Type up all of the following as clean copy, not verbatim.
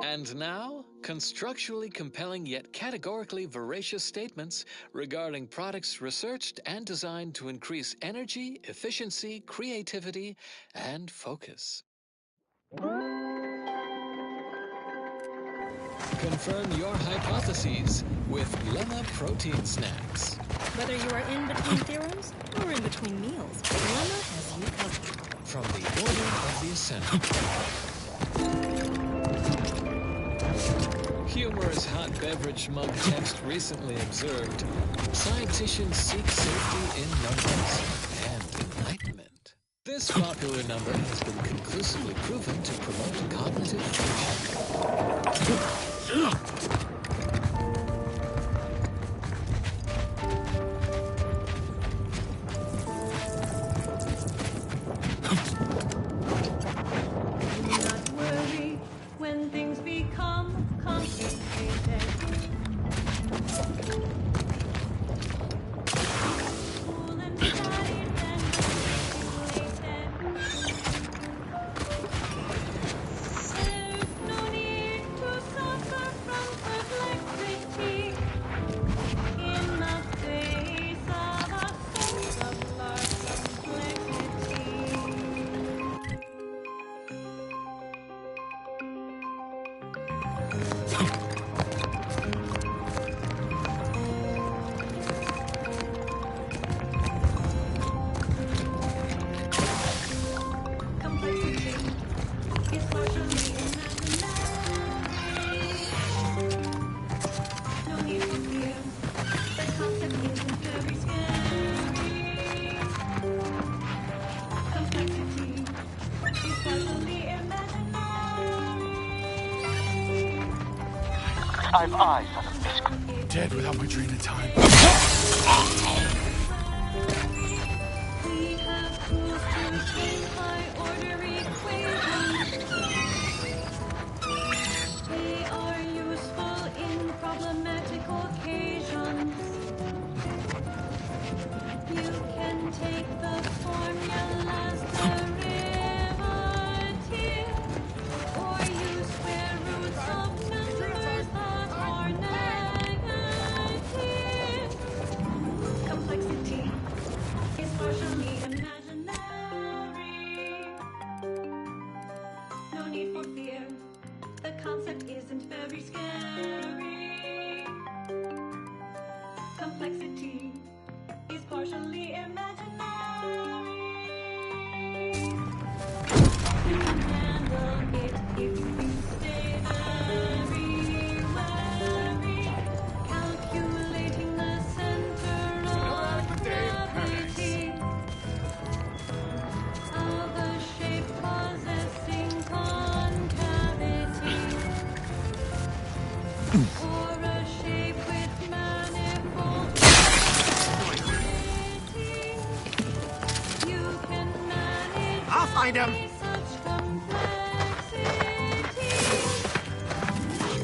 And now, constructually compelling yet categorically veracious statements regarding products researched and designed to increase energy, efficiency, creativity, and focus. Confirm your hypotheses with Lemma Protein Snacks. Whether you are in between theorems or in between meals, Lemma has you covered. From the Order of the Ascendant. Humorous hot beverage mug text recently observed, scienticians seek safety in numbers and enlightenment. This popular number has been conclusively proven to promote cognitive function. I've eyes on a biscuit. Dead without my train of time. They are useful in problematic occasions. You can take the formulas derivative, or use square roots of numbers that are negative. Complexity is partially imaginary. No need for fear. The concept isn't very scary. Complexity is partially imaginary. You can handle it if you stay very wary, calculating the center of gravity of a shape possessing concavity, or a shape with manifold properties. You can manage I'll find him. such complexity.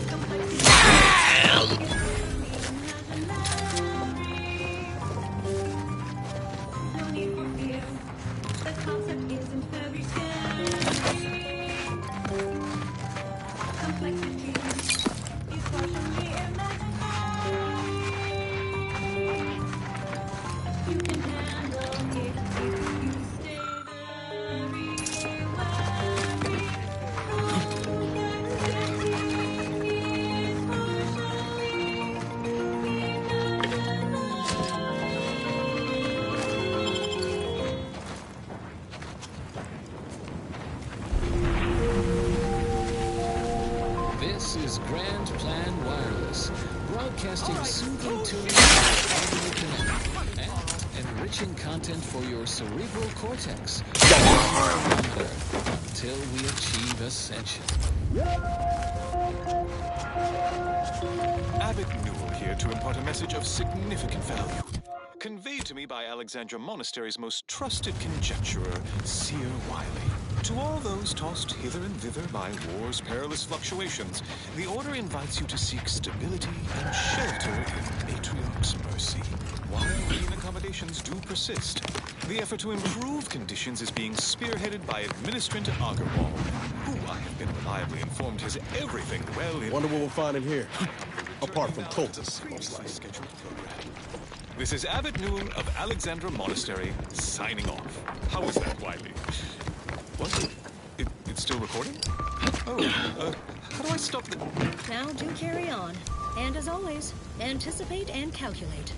Complexity is imaginary. No need for fear. The concept isn't very scary. Complexity is partially imaginary. You can handle it if you stay very wary. Complexity is partially This is Grand Plan Wireless, broadcasting soothing tunes for audio connect and enriching content for your cerebral cortex. Remember, until we achieve ascension. Abbot Newell here to impart a message of significant value, conveyed to me by Alexandra Monastery's most trusted conjecturer, Seer Wiley. To all those tossed hither and thither by war's perilous fluctuations, the Order invites you to seek stability and shelter in Matriarch's mercy. While green accommodations do persist, the effort to improve conditions is being spearheaded by Administrator Agarwal, who I have been reliably informed has everything well in... Wonder what we'll find in here. Apart from cultists, most likely. Scheduled program. This is Abbot Newell of Alexandra Monastery, signing off. How was that, Wiley? What? It's still recording? Oh, how do I stop the... Now do carry on. And as always, anticipate and calculate.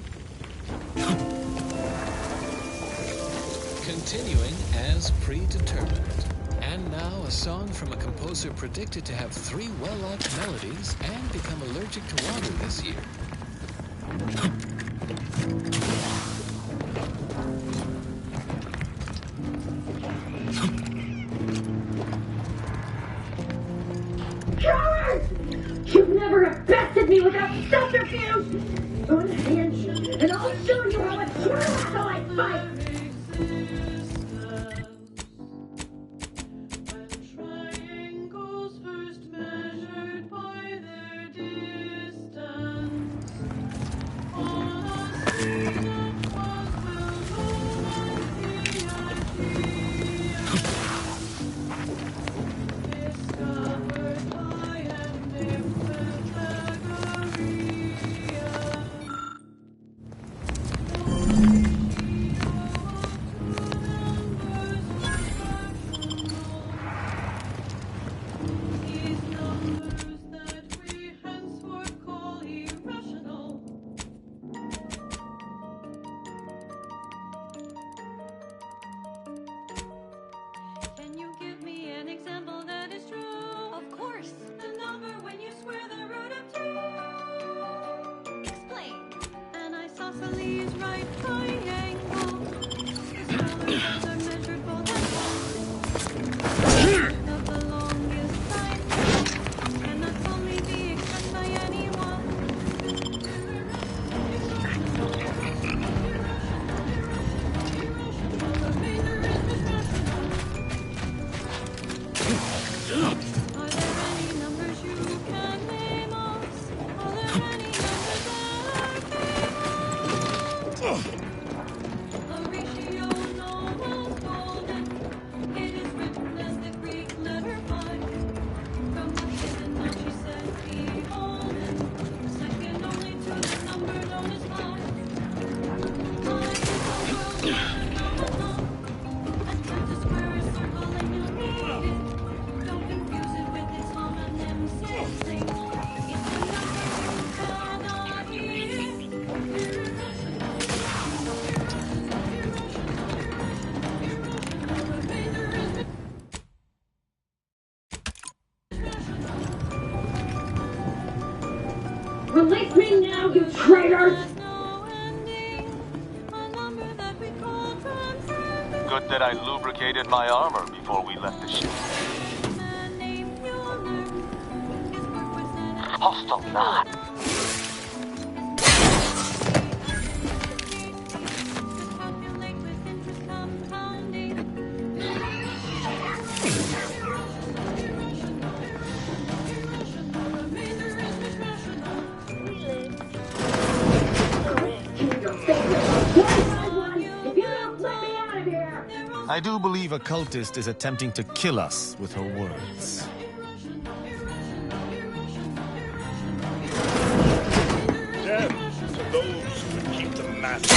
Continuing as predetermined. And now a song from a composer predicted to have 3 well-liked melodies and become allergic to water this year. Cowards! You'd never have bested me without subterfuge! Unhinged, and I'll show you how it's true how I fight! Triangles first measured by their distance. On a scale of cause will go discovered by an These numbers that we henceforth call irrational. Can you give me an example that is true? Of course. The number when you square the root of 2. Explain. An isosceles right triangle. The smaller ones are measured both at once. Of the longest side cannot only be expressed by anyone. Are there any numbers you can name us? Are there any numbers that are famous? A ratio known as golden. It is written as the Greek letter pi. From the given note she said, beholden, second only to the number known as pi. Pi is a world phenomenon. Attempt to square a circle and you'll need it. Don't confuse it with its homonym sibling. It's a number you cannot hear. Release me now, you traitors! There's no ending. A number that we call transcendent. Good that I lubricated my armor before we left the ship. Man named Mueller. His work was an Hostile not. calculate with interest compounding. If you don't let me out of here! I do believe a cultist is attempting to kill us with her words. Death to those who would keep the master.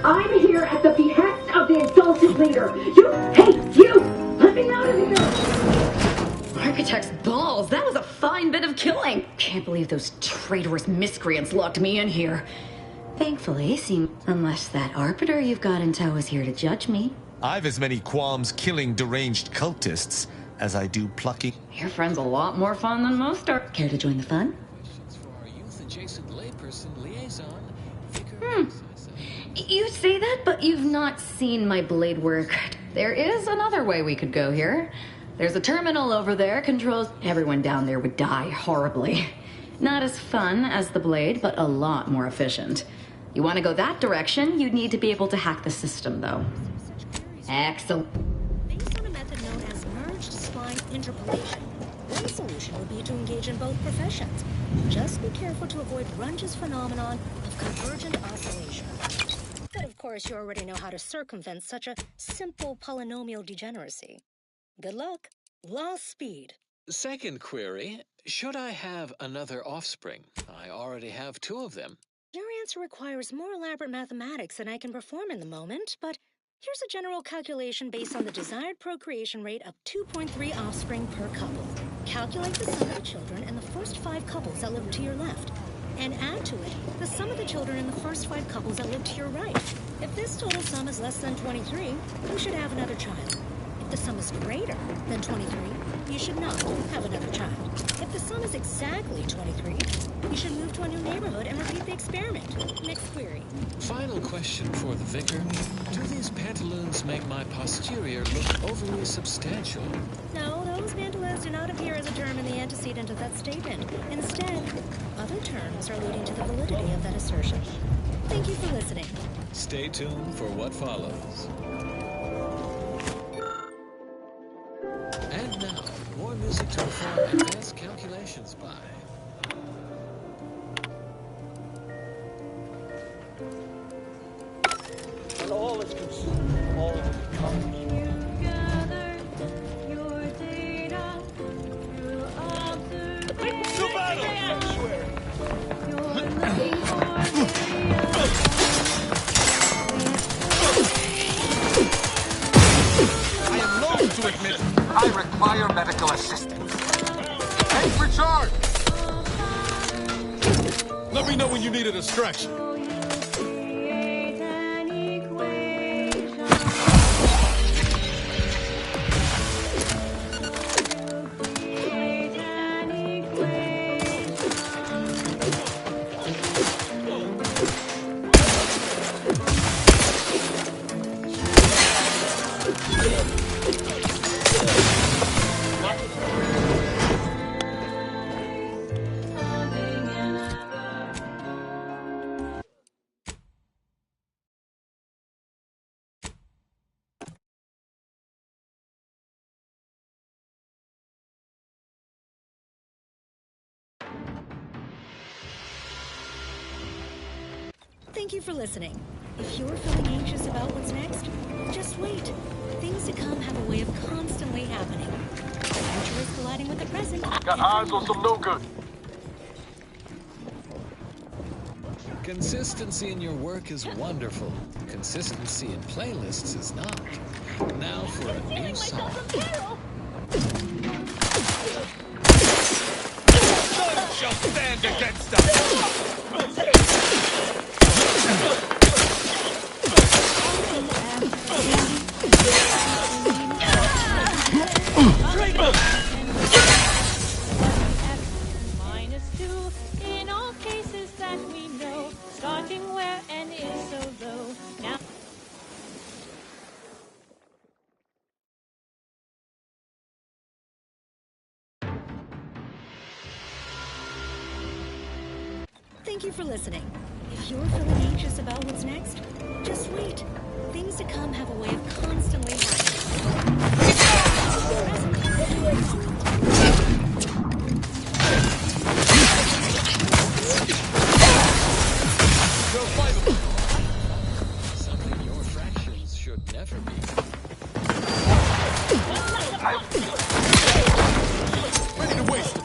I'm here at the behest of the exalted leader. You! Let me out of here! Architect's balls! That was a fine bit of killing! Can't believe those traitorous miscreants locked me in here. Thankfully, unless that arbiter you've got in tow is here to judge me. I've as many qualms killing deranged cultists as I do plucking. Your friend's a lot more fun than most are. Care to join the fun? For our youth and adjacent layperson liaison, vicar. You say that, but you've not seen my blade work. There is another way we could go here. There's a terminal over there, controls... Everyone down there would die horribly. Not as fun as the blade, but a lot more efficient. You want to go that direction, you'd need to be able to hack the system, though. Excellent. Based on a method known as merged spline interpolation, one solution would be to engage in both professions. Just be careful to avoid Runge's phenomenon of convergent oscillation. But of course, you already know how to circumvent such a simple polynomial degeneracy. Good luck. Lost speed. Second query, should I have another offspring? I already have 2 of them. Your answer requires more elaborate mathematics than I can perform in the moment, but here's a general calculation based on the desired procreation rate of 2.3 offspring per couple. Calculate the sum of the children in the first 5 couples that live to your left, and add to it the sum of the children in the first 5 couples that live to your right. If this total sum is less than 23, you should have another child. If the sum is greater than 23, you should not have another child. If the sum is exactly 23, you should move to a new neighborhood and repeat the experiment. Next query. Final question for the vicar. Do these pantaloons make my posterior look overly substantial? No, those pantaloons do not appear as a term in the antecedent of that statement. Instead, other terms are leading to the validity of that assertion. Thank you for listening. Stay tuned for what follows. And now, more music to perform advanced calculations by. And all is consumed, all becomes. Gather your data through observation. To battle! I swear. You're looking I am loath to admit I require medical assistance. Take for charge! Let me know when you need a distraction. for you create an equation. Create an equation. Having an error. Thank you for listening. If you're feeling anxious about what's next, just wait. Things to come have a way of constantly happening. The future is colliding with the present. Got eyes on some no good. Consistency in your work is wonderful. Consistency in playlists is not. Now for a new song. None shall stand against us. -2 in all cases that we know, starting where n is so low. Now Thank you for listening. If you're feeling anxious about what's next, just wait. Things to come have a way of constantly Something your fractions should never be. Ready to waste.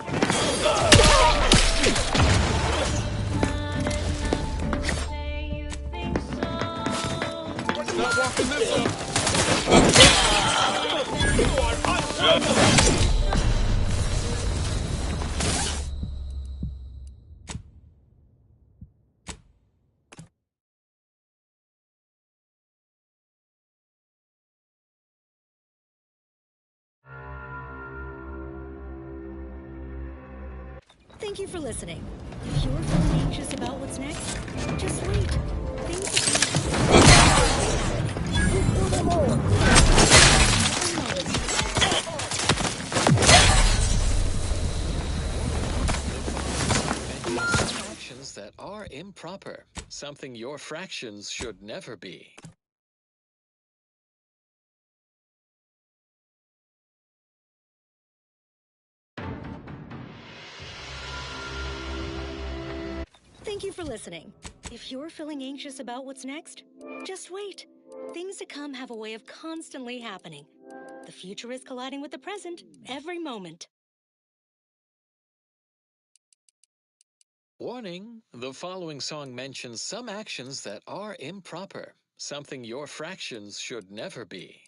say you think so. Not walking this up. You are unjust. Thank you for listening. If you're feeling anxious about what's next, just wait. Some actions that are improper, something your fractions should never be. Thank you for listening. If you're feeling anxious about what's next, just wait. Things to come have a way of constantly happening. The future is colliding with the present every moment. Warning, the following song mentions some actions that are improper, something your fractions should never be.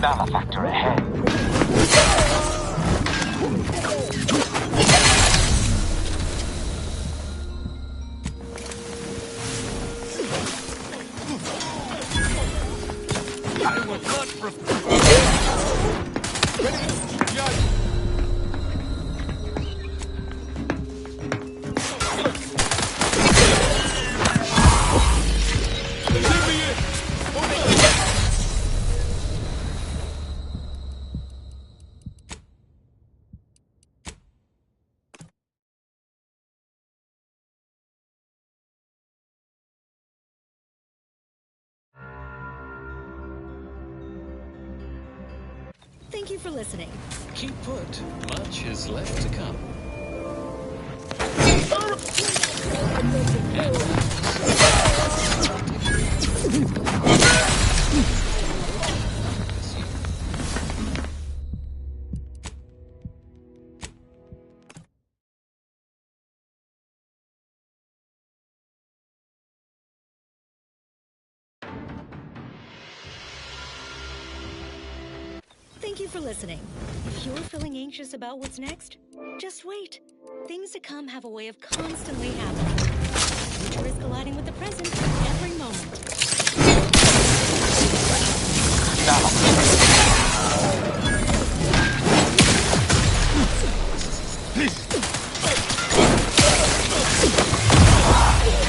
Malefactor ahead. I will not Thank you for listening. Keep put, much is left to come. Thank you for listening. If you're feeling anxious about what's next, just wait. Things to come have a way of constantly happening. The future is colliding with the present every moment.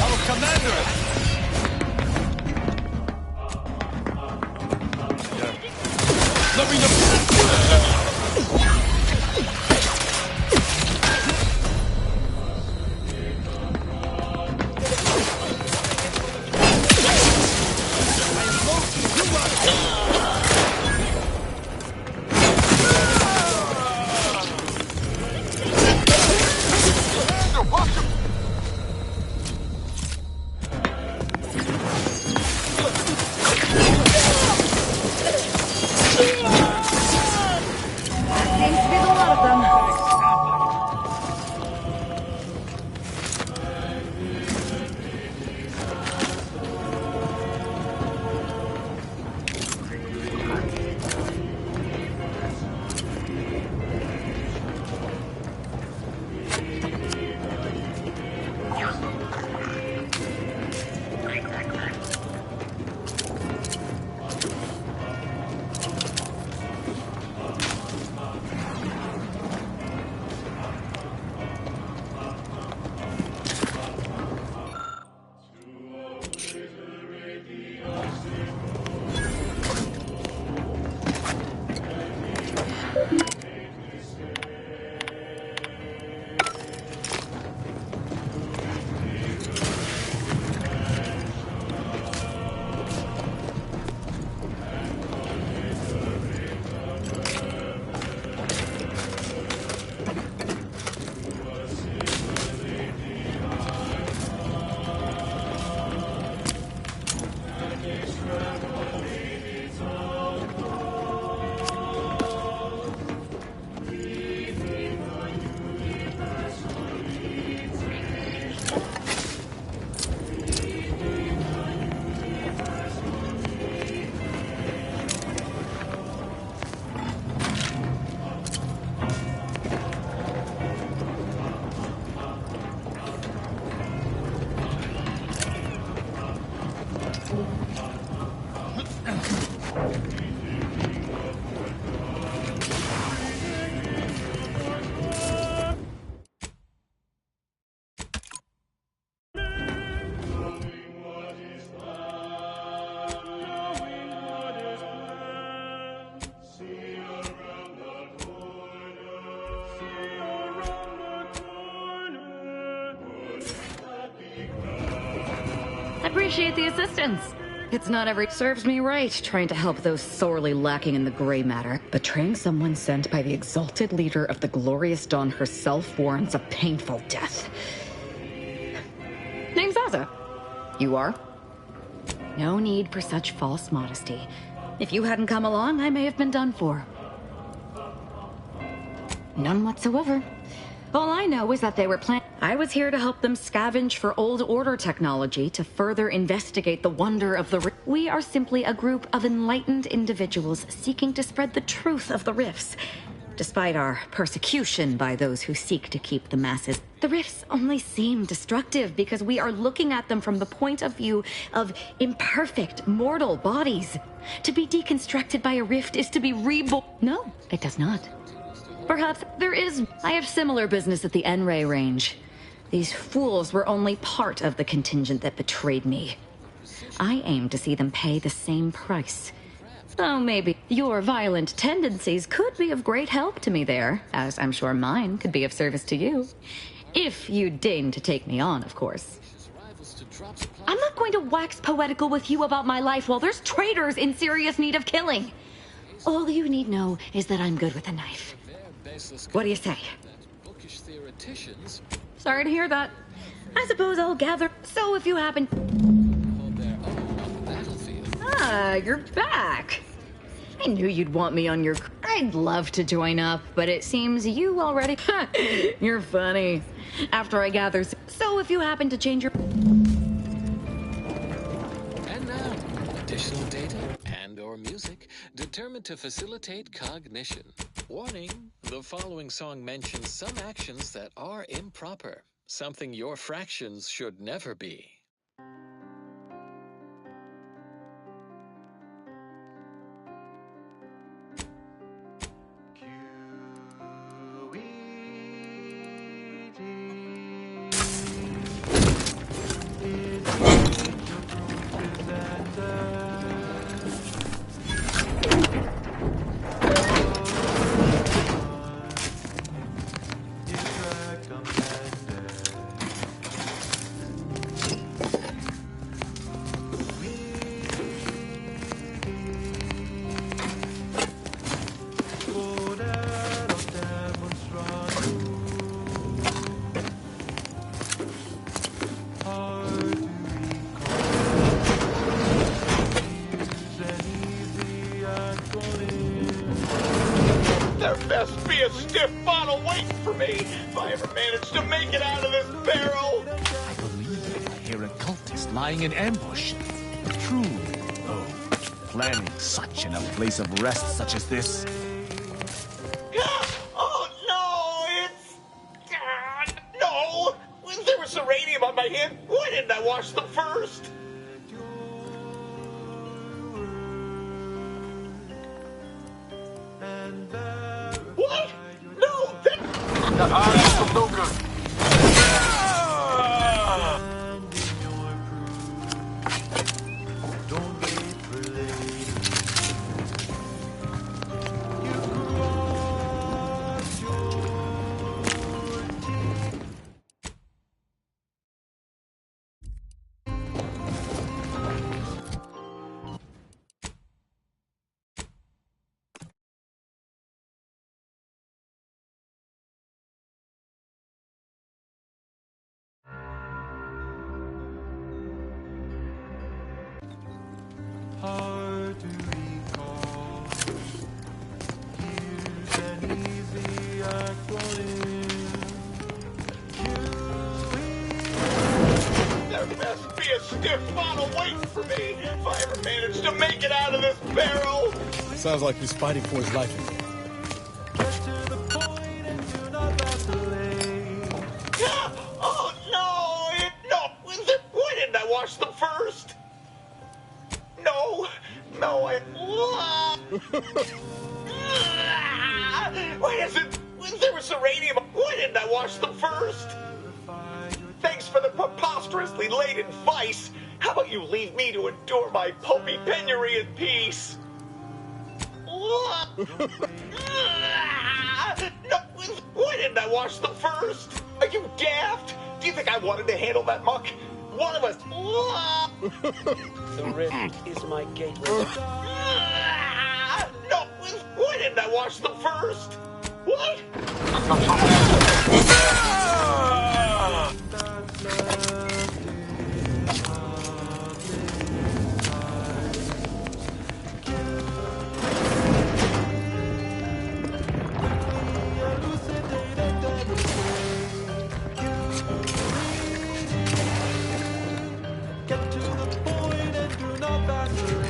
Our commander! Let me Thank you. appreciate the assistance. It's not every serves me right trying to help those sorely lacking in the gray matter. Betraying someone sent by the exalted leader of the glorious dawn herself warrants a painful death. Name's Aza. You are? No need for such false modesty. If you hadn't come along, I may have been done for. None whatsoever. All I know is that they were planning. I was here to help them scavenge for old order technology to further investigate the wonder of the We are simply a group of enlightened individuals seeking to spread the truth of the rifts. Despite our persecution by those who seek to keep the masses, the rifts only seem destructive because we are looking at them from the point of view of imperfect, mortal bodies. To be deconstructed by a rift is to be reborn. No, it does not. Perhaps there is. I have similar business at the N-Ray range. These fools were only part of the contingent that betrayed me. I aim to see them pay the same price. Though maybe your violent tendencies could be of great help to me there, as I'm sure mine could be of service to you. If you deign to take me on, of course. I'm not going to wax poetical with you about my life while there's traitors in serious need of killing. All you need know is that I'm good with a knife. What do you say? Sorry to hear that. I suppose I'll gather. So if you happen... Ah, you're back. I knew you'd want me on your... I'd love to join up, but it seems you already... You're funny. After I gather... So if you happen to change your... And now, additional data and/or music determined to facilitate cognition. Warning, the following song mentions some actions that are improper, something your fractions should never be. There best be a stiff bottle waiting for me if I ever manage to make it out of this barrel. I believe I hear a cultist lying in ambush. True, though, planning such in a place of rest such as this. Oh no, it's... no! There was uranium on my hand. Why didn't I wash them first? What? No! That's no good. Hard to recall. Here's an easy acronym. There best be a stiff bottle waiting for me if I ever manage to make it out of this barrel. Sounds like he's fighting for his life. Get to the point and do not vacillate. Oh no! Why didn't I wash them first? No, why is it? There was uranium. Why didn't I wash them first? Thanks for the preposterously late advice. How about you leave me to endure my pulpy penury in peace? No, why didn't I wash them first? Are you daft? Do you think I wanted to handle that muck? one of us. The rift is my gateway. No, why didn't I watch them first? What? Get to the point and do not vacillate.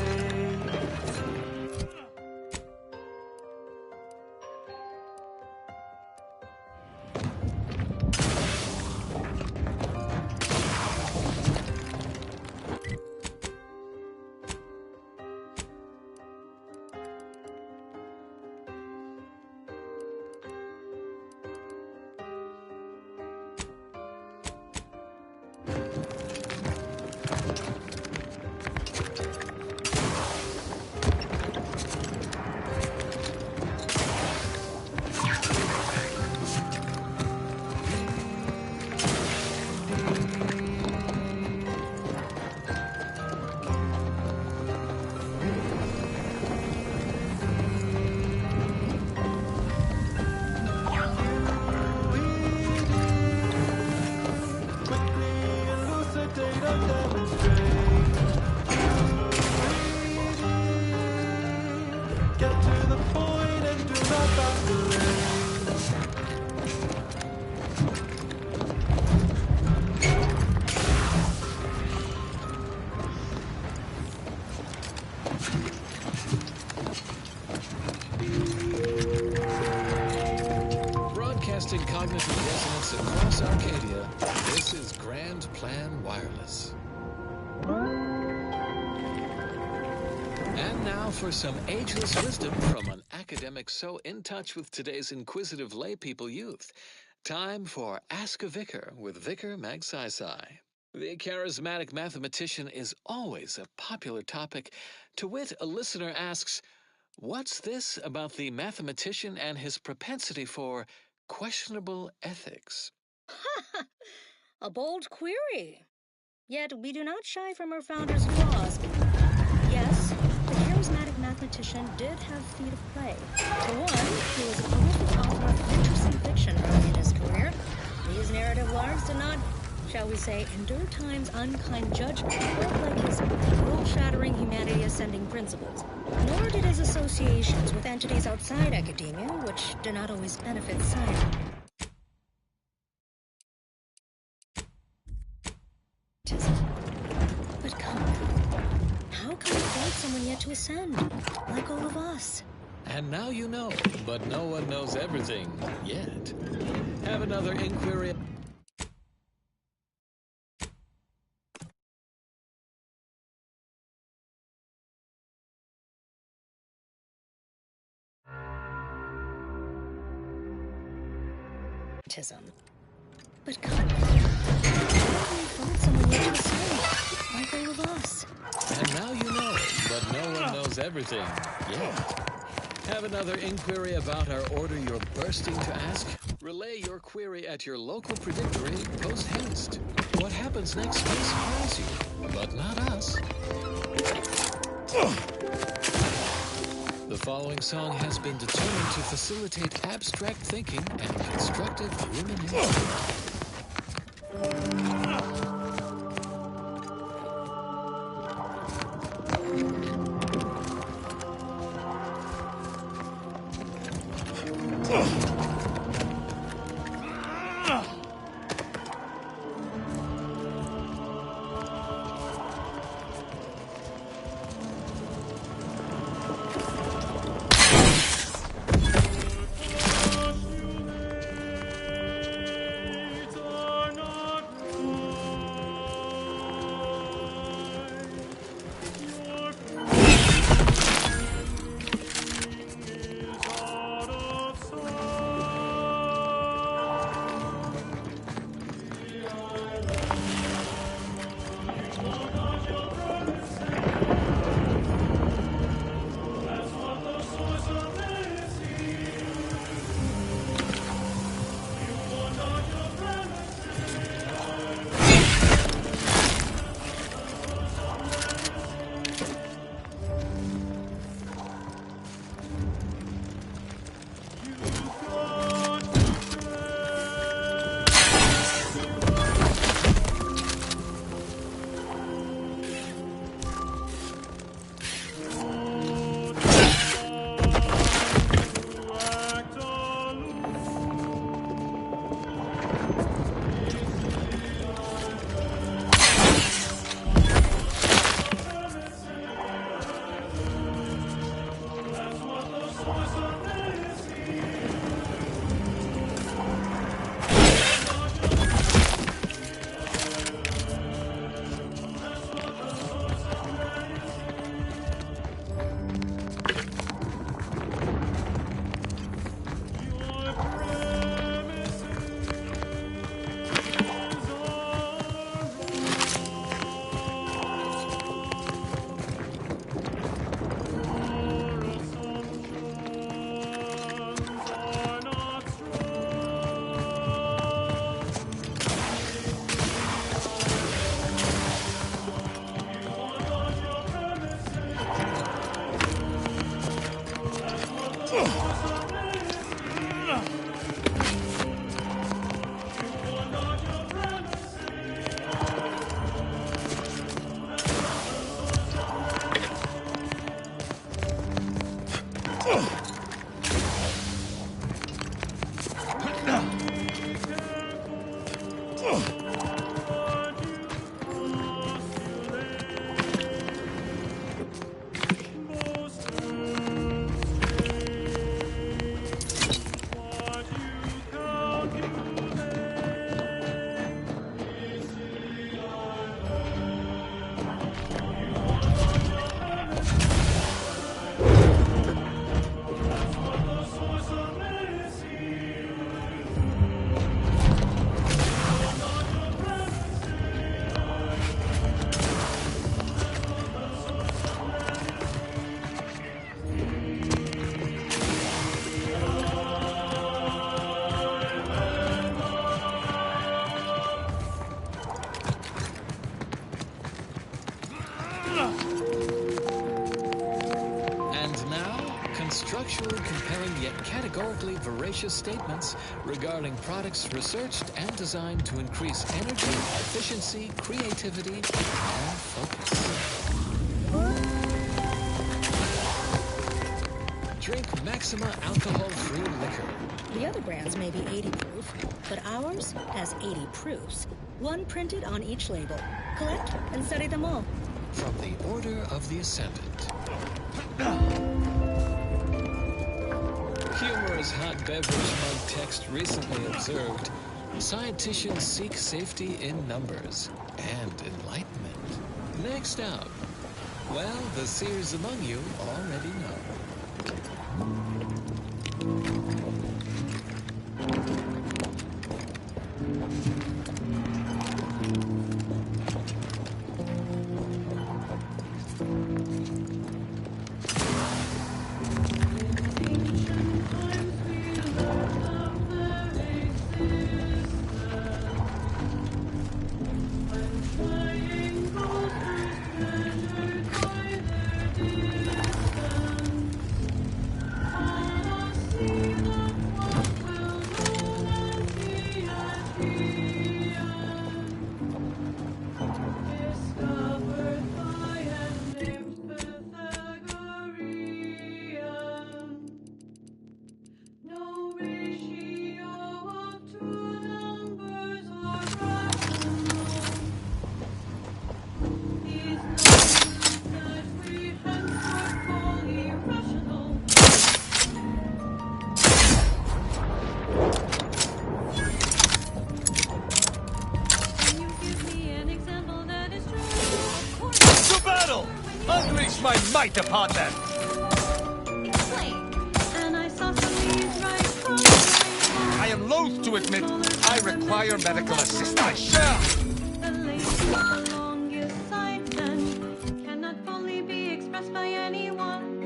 Broadcasting cognitive resonance across Arcadia, this is Grand Plan Wireless. And now for some ageless wisdom from an academic so in touch with today's inquisitive laypeople youth. Time for Ask a Vicar with Vicar Magsaysay. The charismatic mathematician is always a popular topic. To wit, a listener asks, "What's this about the mathematician and his propensity for questionable ethics?" A bold query. Yet we do not shy from our founder's flaws. Yes, the charismatic mathematician did have feet of clay. For one, he was a prolific author of interesting fiction early in his career. These narrative larks did not, shall we say, endure time's unkind judgment, quite like his world-shattering humanity-ascending principles. Nor did his associations with entities outside academia, which did not always benefit science. But come, how can we fight someone yet to ascend, like all of us? And now you know, but no one knows everything yet. Have another inquiry. But come, how can we fight someone yet to ascend, like all of us? And now you know, but no one knows everything yet. Have another inquiry about our order you're bursting to ask? Relay your query at your local predictory post haste. What happens next may surprise you, but not us. The following song has been determined to facilitate abstract thinking and constructive rumination. structurally compelling yet categorically veracious statements regarding products researched and designed to increase energy, efficiency, creativity, and focus. Drink Maxima alcohol-free liquor. The other brands may be 80 proof, but ours has 80 proofs. One printed on each label. Collect and study them all. From the Order of the Ascendant. Humorous hot beverage mug text recently observed. Scienticians seek safety in numbers and enlightenment. Next up. Well, the seers among you already know. Unleash my might upon them! And I saw some leaves right from my I am loath to admit I require medical assistance. I shall! The lady with the longest sight and cannot fully be expressed by anyone.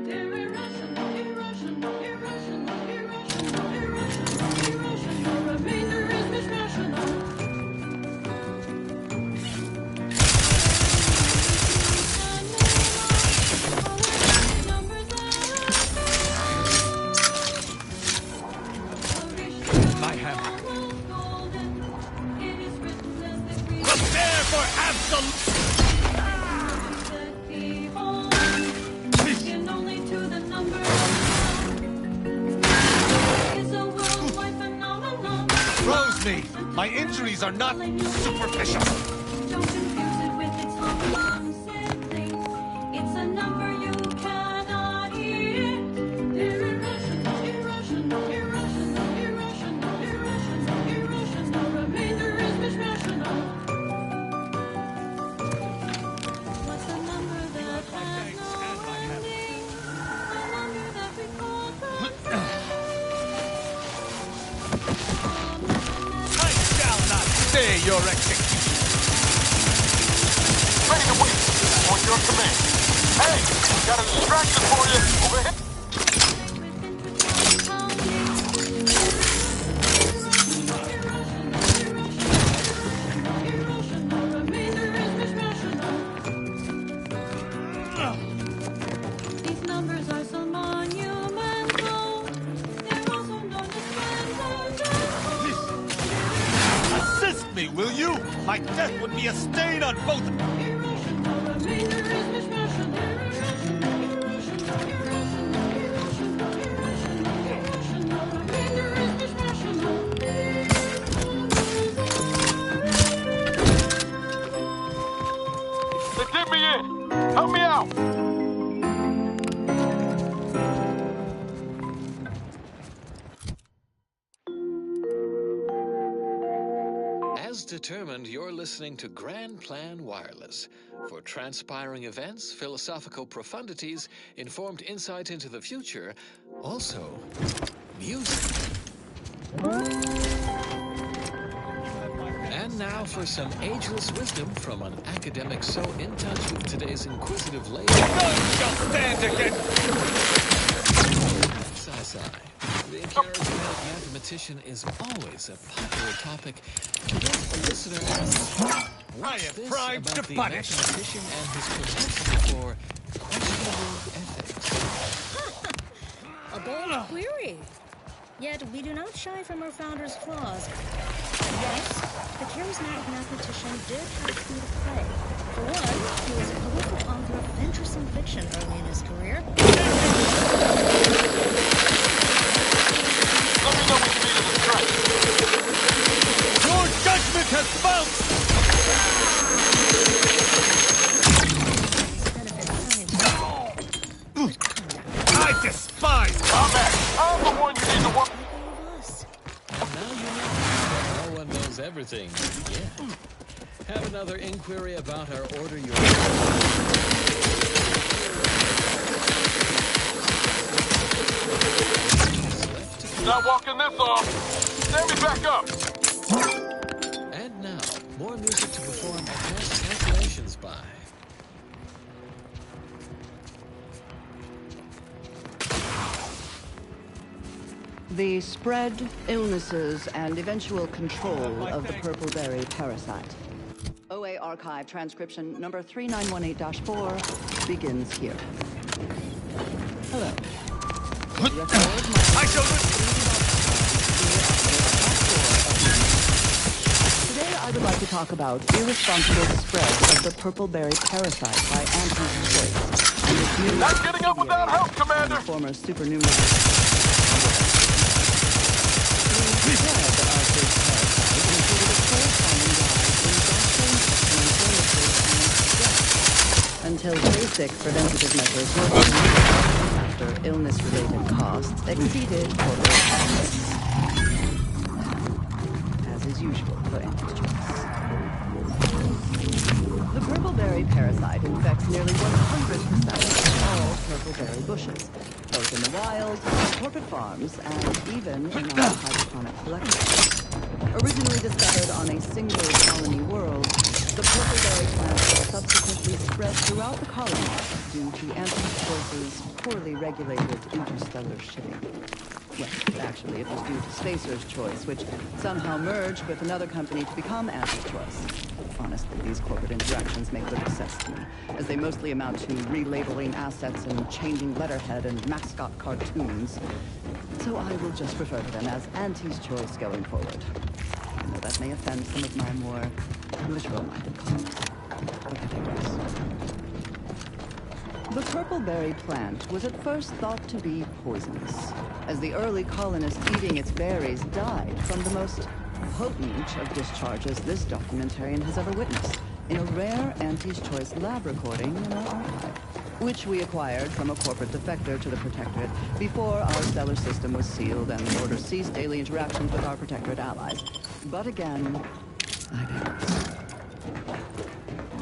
They're irrational, irrational, irrational, irrational, irrational, irrational. The remainder is misrational. Prepare for absolute... Froze me! My injuries are not superficial. Don't confuse it with its unsaid things. It's a number you cannot hit. They're irrational, irrational, irrational, irrational, irrational, irrational. Remainder is misrational. What's a number that has no ending? A number that we call I shall not stay your execution. Ready to wait on your command. Hey, got a distraction for you over here. These numbers are so monumental. They're also known as transcendental. Assist me, will you? My death would be a stain on both... They did me in. Help me out. As determined, you're listening to Grand Plan Wireless. For transpiring events, philosophical profundities, informed insight into the future, also music. And now for some ageless wisdom from an academic so in touch with today's inquisitive lady. None shall stand against... Sigh. The charismatic mathematician is always a popular topic. Today's listener asks, I am primed to the punish. mathematician and his propensity for questionable ethics? Yet we do not shy from our founder's flaws. Yes, the charismatic mathematician did have food of play. For one, he was a prolific author of venturesome fiction early in his career. Let me know when you need a strike. Your judgment has bounced! I despise I'm the one you need to work. And now you know that no one knows everything yet. Have another inquiry about our order your... Not walking this off. Stand me back up. And now, more music to perform advanced calculations by. The spread, illnesses, and eventual control of the purple berry parasite. OA archive transcription number 3918-4 begins here. Hello. Today I would like to talk about irresponsible spread of the purple berry parasite by Anthony Joyce and its new Not getting up without help, Commander. Former supernumerary. The spread of this parasite included a corresponding rise in until basic preventative measures were used after illness-related costs exceeded corporate profits. As is usual for antigens. The purpleberry parasite infects nearly 100% of all purpleberry bushes, both in the wild, corporate farms, and even in our hydroponic collections. Originally discovered on a single colony world, the purpleberry plant subsequently spread throughout the colony due to Anti-Choice's poorly regulated interstellar shipping. Well, actually, it was due to Spacer's Choice, which somehow merged with another company to become Anti-Choice. Honestly, these corporate interactions make little sense to me, as they mostly amount to relabeling assets and changing letterhead and mascot cartoons. So I will just refer to them as Auntie's Choice going forward. I know that may offend some of my more literal-minded colleagues. But I digress. The purpleberry plant was at first thought to be poisonous, as the early colonists eating its berries died from the most potent of discharges this documentarian has ever witnessed, in a rare Auntie's Choice lab recording in our archive, which we acquired from a corporate defector to the Protectorate before our stellar system was sealed and the Order ceased daily interactions with our Protectorate allies. But again, I digress.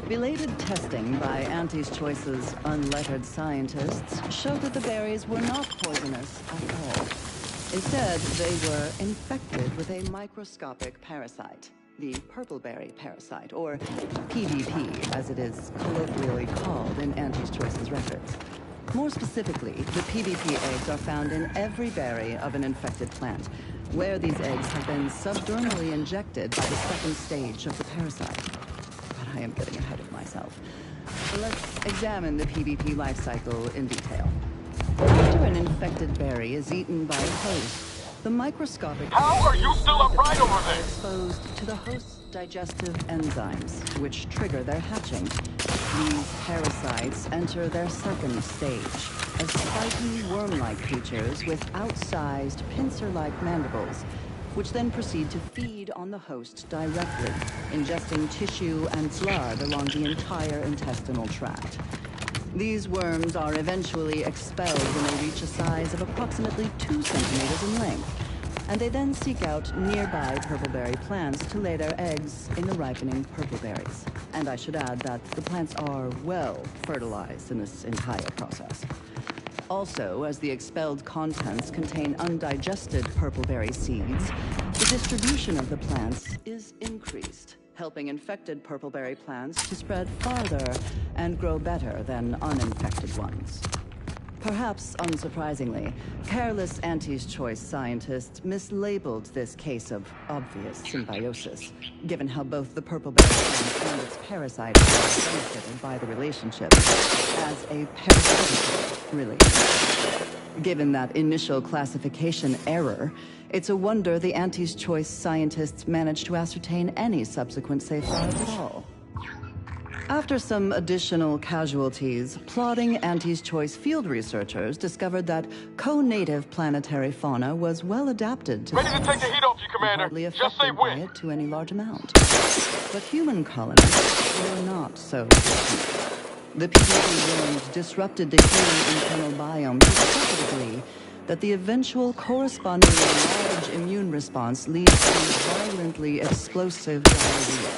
Belated testing by Auntie's Choice's unlettered scientists showed that the berries were not poisonous at all. Instead, they were infected with a microscopic parasite, the purpleberry parasite, or PBP, as it is colloquially called in Auntie's Choice's records. More specifically, the PBP eggs are found in every berry of an infected plant, where these eggs have been subdermally injected by the second stage of the parasite. But I am getting ahead of myself. Let's examine the PBP life cycle in detail. After an infected berry is eaten by a host, the microscopic... How are you still upright over there? ...exposed to the host's digestive enzymes, which trigger their hatching. These parasites enter their second stage, as spiky worm-like creatures with outsized pincer-like mandibles, which then proceed to feed on the host directly, ingesting tissue and blood along the entire intestinal tract. These worms are eventually expelled when they reach a size of approximately 2 centimeters in length, and they then seek out nearby purpleberry plants to lay their eggs in the ripening purpleberries. And I should add that the plants are well fertilized in this entire process. Also, as the expelled contents contain undigested purpleberry seeds, the distribution of the plants is increased, helping infected purpleberry plants to spread farther and grow better than uninfected ones. Perhaps unsurprisingly, careless Auntie's Choice scientists mislabeled this case of obvious symbiosis, given how both the purpleberry plant and its parasite are benefited by the relationship. as a parasitical release. Given that initial classification error, it's a wonder the Auntie's Choice scientists managed to ascertain any subsequent safeguards at all. After some additional casualties, plodding Auntie's Choice field researchers discovered that co-native planetary fauna was well adapted to Ready to take the heat off you, Commander. hardly Just affected say by when. it to any large amount. But human colonists were not so fortunate. The PvP worms disrupted the human internal biome to such a degree that the eventual correspondingly large immune response leads to violently explosive diarrhea,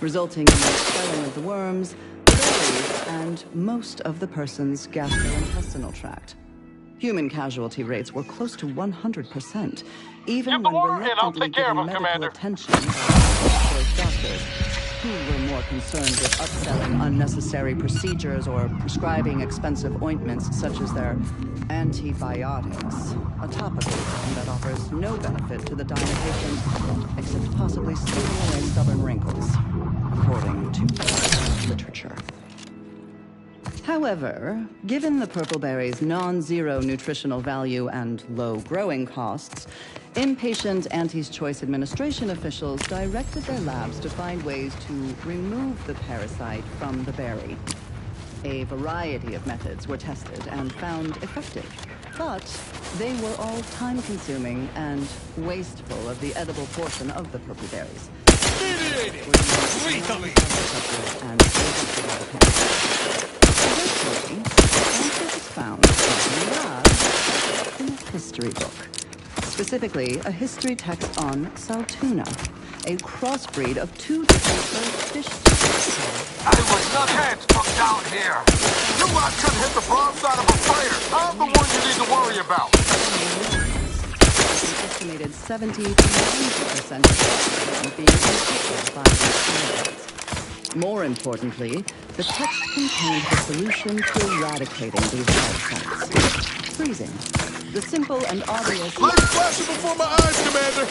resulting in the swelling of the worms, the berries, and most of the person's gastrointestinal tract. Human casualty rates were close to 100%, even Get the when water and I'll reluctantly take care of given him, medical Commander. attention by Auntie's doctors, who were more concerned with upselling unnecessary procedures or prescribing expensive ointments such as their antibiotics, a topical term that offers no benefit to the dying patient except possibly stealing away stubborn wrinkles, according to literature. However, given the purple berry's non-zero nutritional value and low growing costs, impatient Auntie's Choice administration officials directed their labs to find ways to remove the parasite from the berry. A variety of methods were tested and found effective, but they were all time-consuming and wasteful of the edible portion of the purple berries. Lethally! And rejected by the parents. Eventually, the answer was found in the lab in a history book. Specifically, a history text on Saltuna, a crossbreed of two different fish species. I was not hands from down here. You lot couldn't hit the broadside of a fighter. I'm the one you need to worry about. An estimated 70 to 90% of them being infected by these parasites. More importantly, the text contained the solution to eradicating these parasites. Freezing. The simple and obvious... Lights flashing before my eyes, Commander!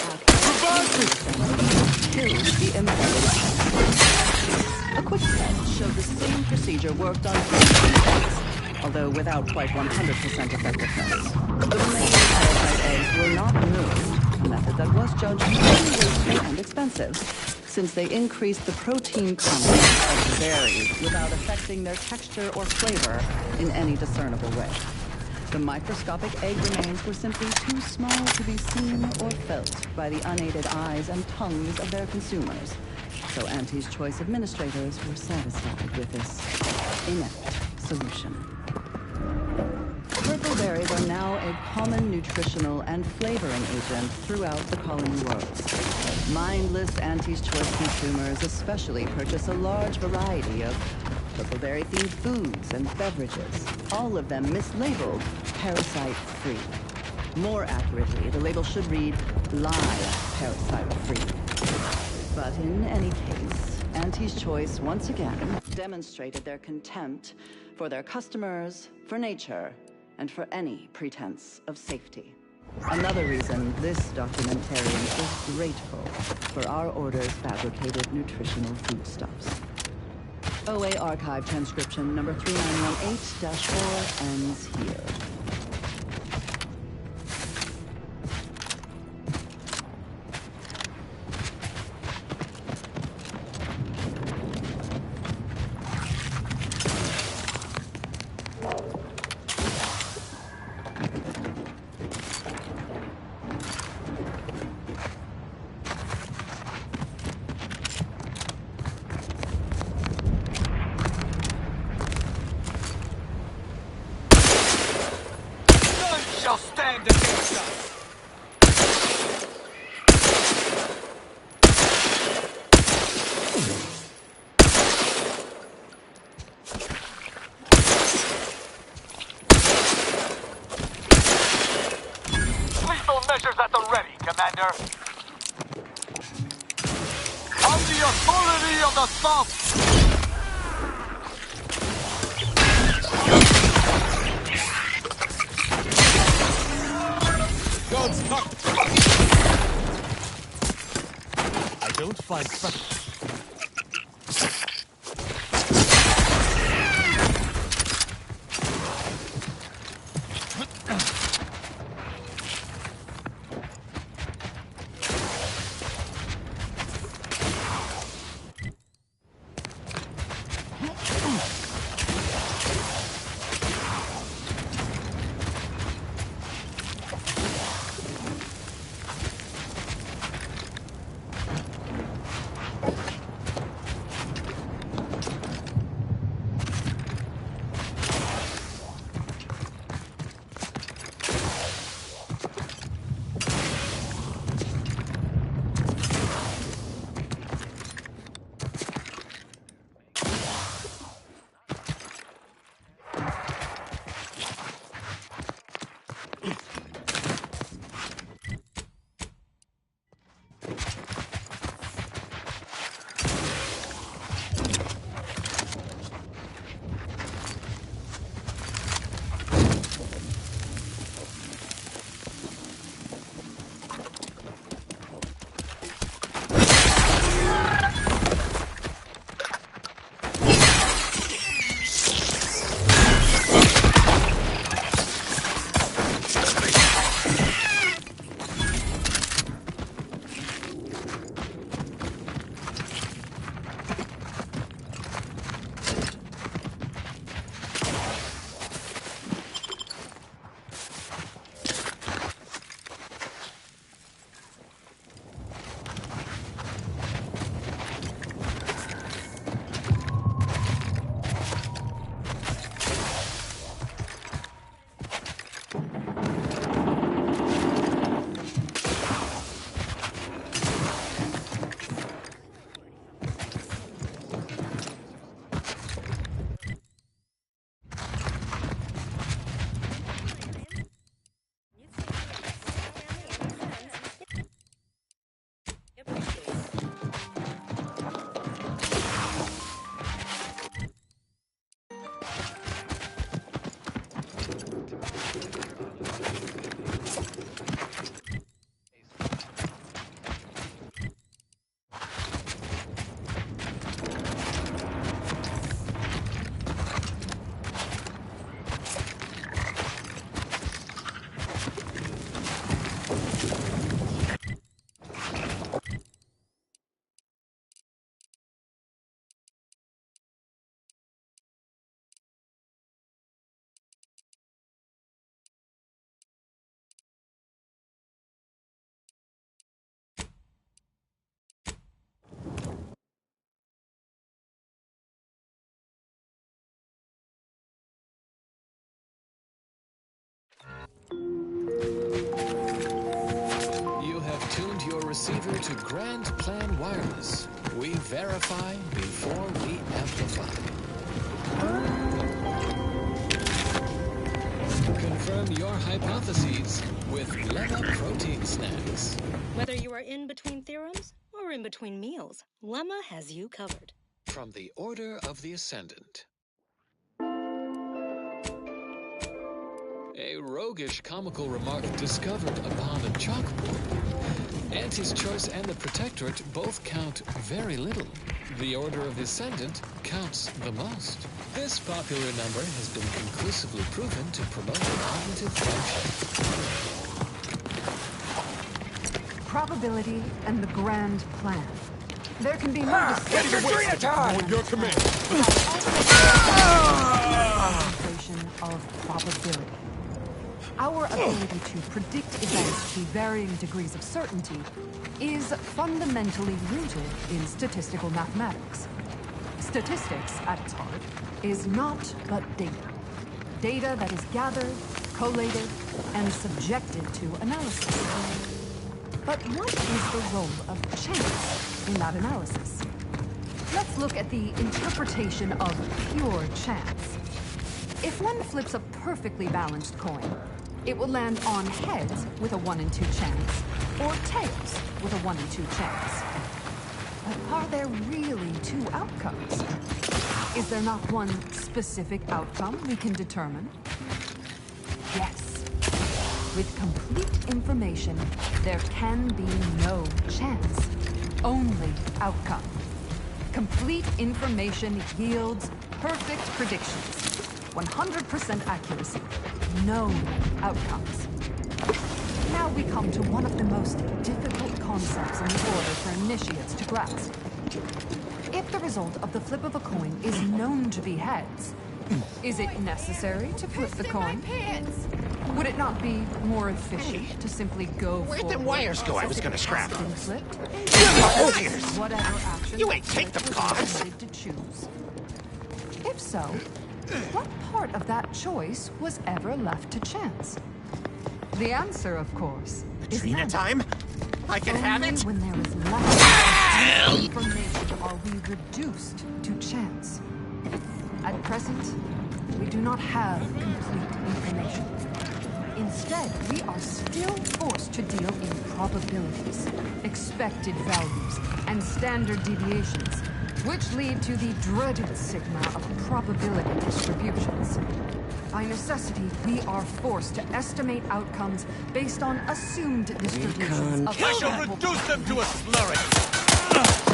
Revive me! Killed the embedded. A quick test showed the same procedure worked on parasites, although without quite 100% effectiveness. The remaining parasite eggs were not removed, a method that was judged highly wasteful and expensive, since they increased the protein content of the berries without affecting their texture or flavor in any discernible way. The microscopic egg remains were simply too small to be seen or felt by the unaided eyes and tongues of their consumers, so Auntie's Choice administrators were satisfied with this inept solution. Purple berries are now a common nutritional and flavoring agent throughout the colony worlds. Mindless Auntie's Choice consumers especially purchase a large variety of purpleberry-themed foods and beverages, all of them mislabeled parasite-free. More accurately, the label should read live parasite-free. But in any case, Auntie's Choice once again demonstrated their contempt for their customers, for nature, and for any pretense of safety. Another reason this documentarian is grateful for our orders fabricated nutritional foodstuffs. OA Archive transcription number 3918-4 ends here. Shall stand against us! Lethal measures at the ready, Commander. On the authority of the South! Guns cocked! I don't find such... receiver to Grand Plan Wireless. We verify before we amplify. Confirm your hypotheses with Lemma Protein Snacks. Whether you are in between theorems or in between meals, Lemma has you covered. From the Order of the Ascendant. A roguish comical remark discovered upon a chalkboard. Auntie's Choice and the Protectorate both count very little. The Order of the Ascendant counts the most. This popular number has been conclusively proven to promote cognitive function. Probability and the grand plan. There can be no discussion On your command. concentration of probability. Our ability to predict events to varying degrees of certainty is fundamentally rooted in statistical mathematics. Statistics, at its heart, is not but data. Data that is gathered, collated, and subjected to analysis. But what is the role of chance in that analysis? Let's look at the interpretation of pure chance. If one flips a perfectly balanced coin, it will land on heads with a 1 in 2 chance, or tails with a 1 in 2 chance. But are there really two outcomes? Is there not one specific outcome we can determine? Yes. With complete information, there can be no chance, only outcome. Complete information yields perfect predictions, 100% accuracy, no outcomes. Now we come to one of the most difficult concepts in the Order for initiates to grasp. If the result of the flip of a coin is known to be heads, is it necessary to flip the coin? Would it not be more efficient to simply go for Where'd the wires go? I was gonna scrap them. Whatever action You ain't take the box. to choose. If so, what part of that choice was ever left to chance? The answer, of course, is Trina none. time? I can have Only it? when there is lack of information are we reduced to chance. At present, we do not have complete information. Instead, we are still forced to deal in probabilities, expected values, and standard deviations, which lead to the dreaded sigma of probability distributions. By necessity, we are forced to estimate outcomes based on assumed distributions of I shall sample reduce them to a slurry!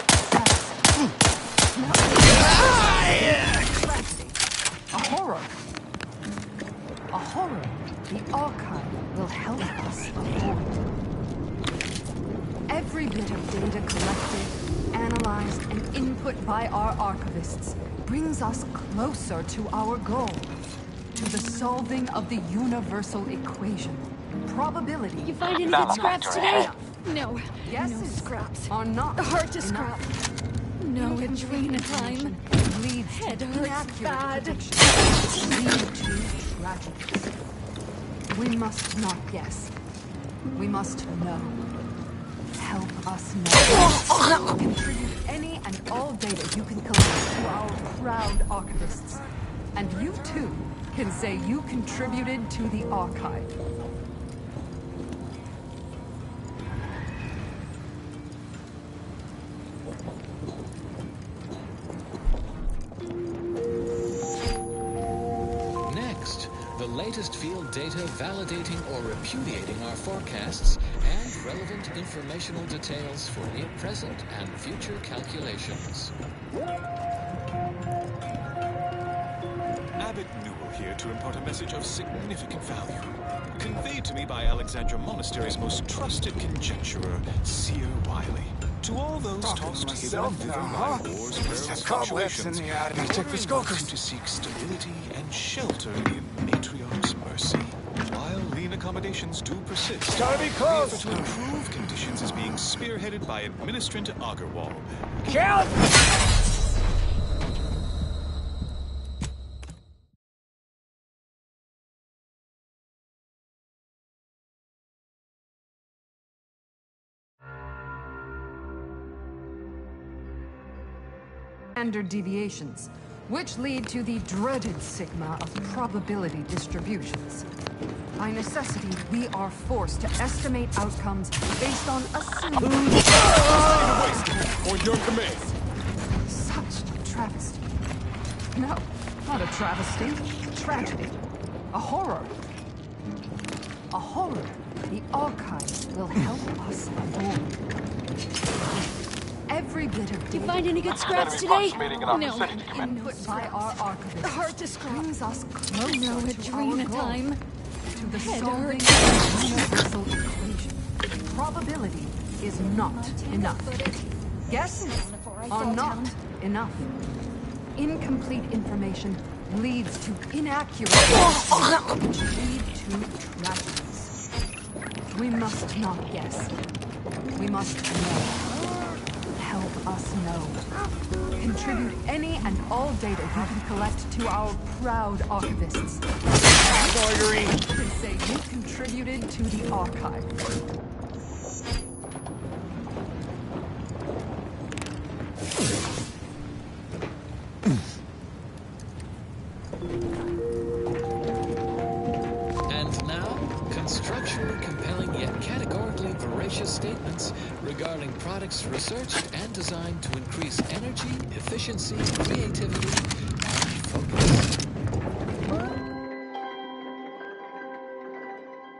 A horror. A horror the archive will help us avoid. Every bit of data collected, analyzed, and input by our archivists brings us closer to our goal, to the solving of the universal equation. Probability. You find any good scraps today? No. Guesses No scraps. are not Hard to enough. scrap. No Adrena time. Leads Head to hurts inaccurate bad. predictions. Lead to tragedies. We must not guess. We must know. Help us know. Contribute any and all data you can collect to our proud archivists. And you too can say you contributed to the archive. Next, the latest field data validating or repudiating our forecasts and relevant informational details for near present and future calculations. Abbot Newell here to impart a message of significant value. Conveyed to me by Alexandria Monastery's most trusted conjecturer, Seer Wiley. To all those tossed hither and thither by wars, perils, Cobwebs in fluctuations, the attic. Check the Lord skokers. invites you to seek stability and shelter in Matriarch's mercy. While lean accommodations do persist, Gotta be the close. effort to improve conditions is being spearheaded by Administrant Agarwal. Count! standard deviations, which lead to the dreaded sigma of probability distributions. By necessity, we are forced to estimate outcomes based on assumed... On your command. Such a travesty. No, not a travesty. A tragedy. A horror. A horror the archives will help us avoid. Every bit of Did you find any good scraps today? No, input by our archivist hard to scrap. brings us closer No, a to dream our of goal, time. to the Head solving hurts. of the universal equation. Probability is not enough. Guesses are not enough. Incomplete information leads to inaccuracies, which lead to tragedies. We must not guess. We must know. Help us know. Contribute any and all data you can collect to our proud archivists. And say you contributed to the archive. And now, constructionally compelling yet categorically veracious statements regarding products researched and designed to increase energy, efficiency, creativity, and focus.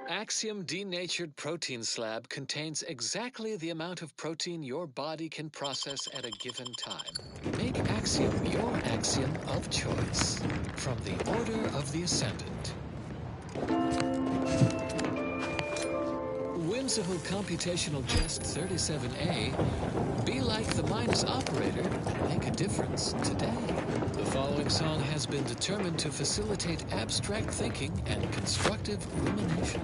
Axiom denatured protein slab contains exactly the amount of protein your body can process at a given time. Make Axiom your axiom of choice. From the Order of the Ascendant. Whimsical computational jest 37A, be like the minus operator, make a difference today. The following song has been determined to facilitate abstract thinking and constructive rumination.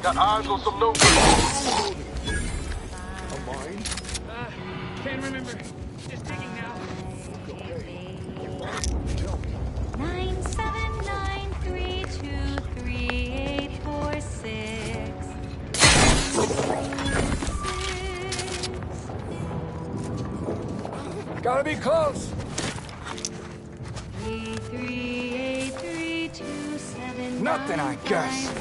Got eyes on some notes. Can't remember. Just digging now. 978323846. Gotta be close. 3383279. Nothing, I guess. 'em.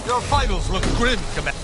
Your vitals look grim, Commander.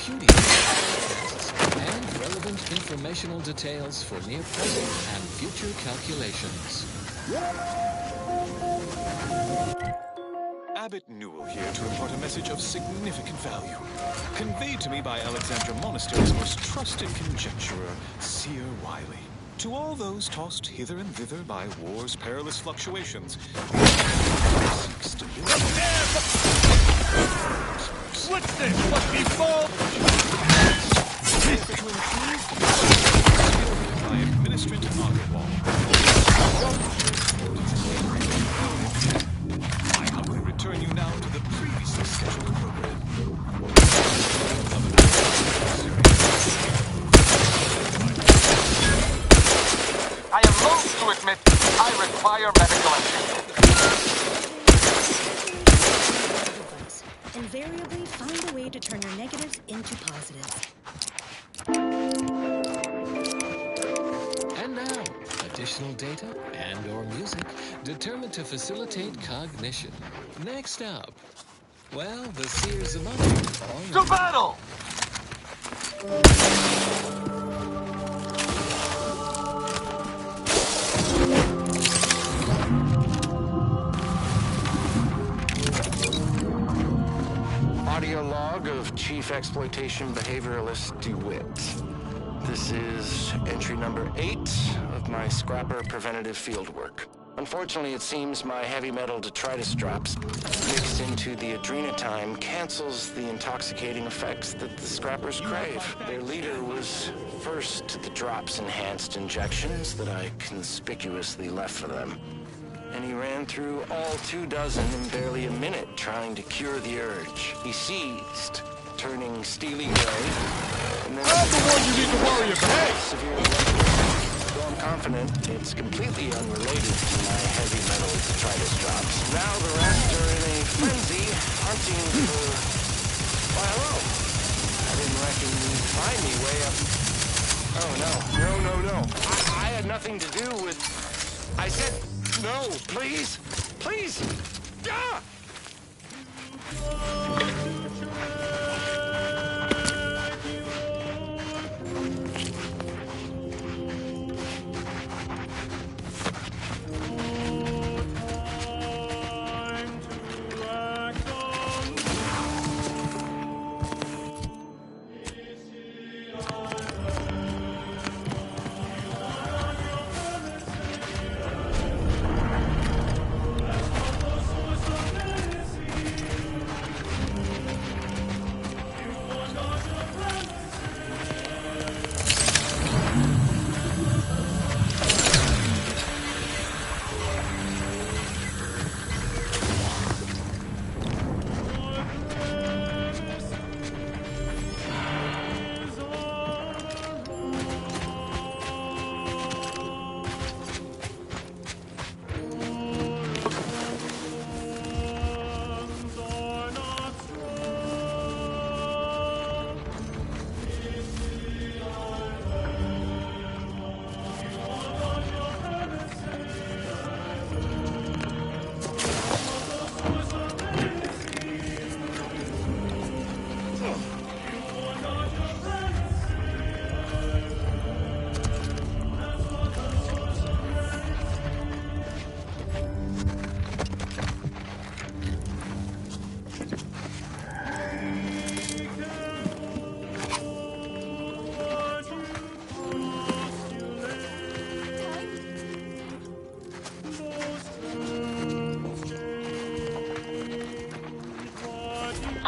studio forecasts and relevant informational details for near present and future calculations. Abbot Newell here to impart a message of significant value, conveyed to me by Alexandra Monastery's most trusted conjecturer, Seer Wiley. To all those tossed hither and thither by war's perilous fluctuations, seeks stability. What's this? Must be false! By Administrator Agarwal. I humbly return you now to the previously scheduled program. I am loath to admit I require medical assistance. Invariably find a way to turn your negatives into positives. And now, additional data and/or music determined to facilitate cognition. Next up, well, the seers among you To battle! Audio log of Chief Exploitation Behavioralist DeWitt. This is entry number 8 of my scrapper preventative fieldwork. Unfortunately, it seems my heavy metal detritus drops mixed into the adrenatime cancels the intoxicating effects that the scrappers crave. Their leader was first to the drops-enhanced injections that I conspicuously left for them. And he ran through all 24 in barely a minute trying to cure the urge. He seized, turning steely gray, and then... I'm the one you need to worry about! Severe blood. Though I'm confident it's completely unrelated to my heavy metal detritus drops. Now the rest are in a frenzy, hunting for... Why, hello. I didn't reckon you'd find me way up... Oh, no. I had nothing to do with... I said... No, please! Please! Ah!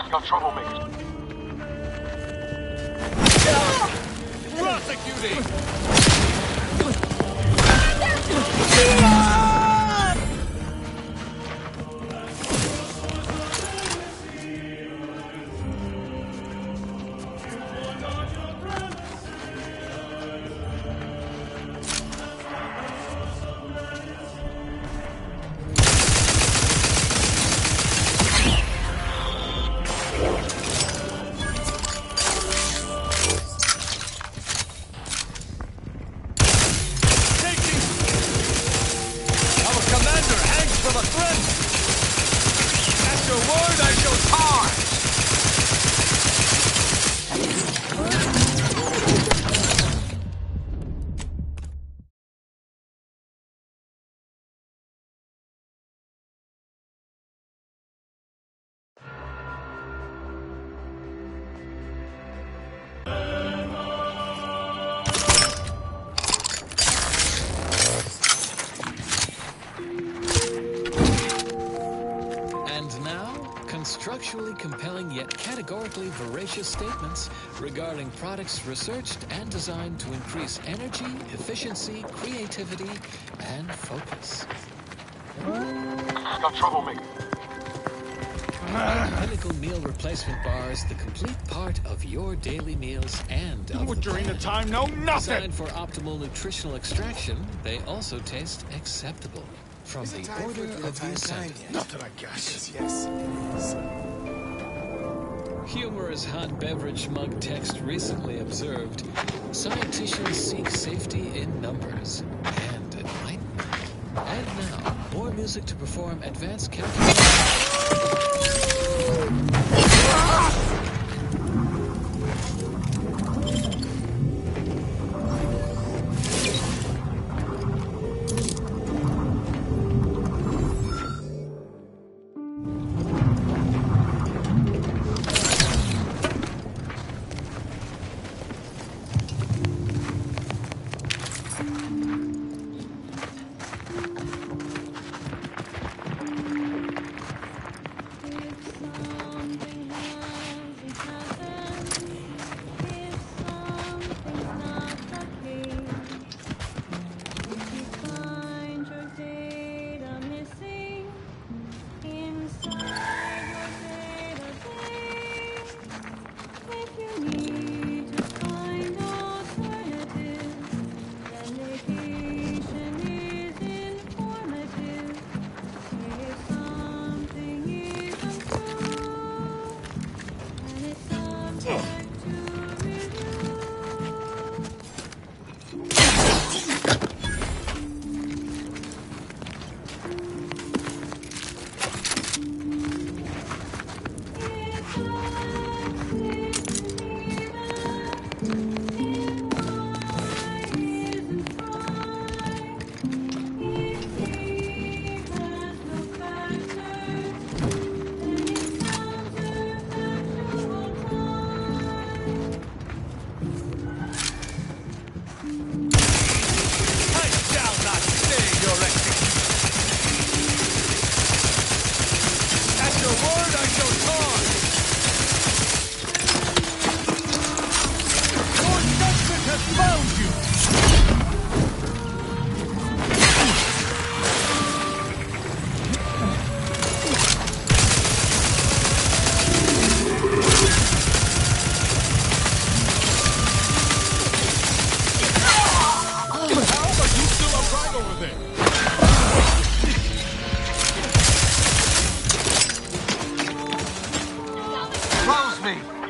Got troublemakers. Prosecuting! visually compelling yet categorically veracious statements regarding products researched and designed to increase energy, efficiency, creativity, and focus. Got troublemaker. Pinnacle meal replacement bars, the complete part of your daily meals and of During the time, no nothing! Designed for optimal nutritional extraction, they also taste acceptable. From the order of the ascendant. Nothing, I guess. Yes, it is. Humorous hot beverage mug text recently observed, scientists seek safety in numbers and enlightenment. And now, more music to perform advanced calculations.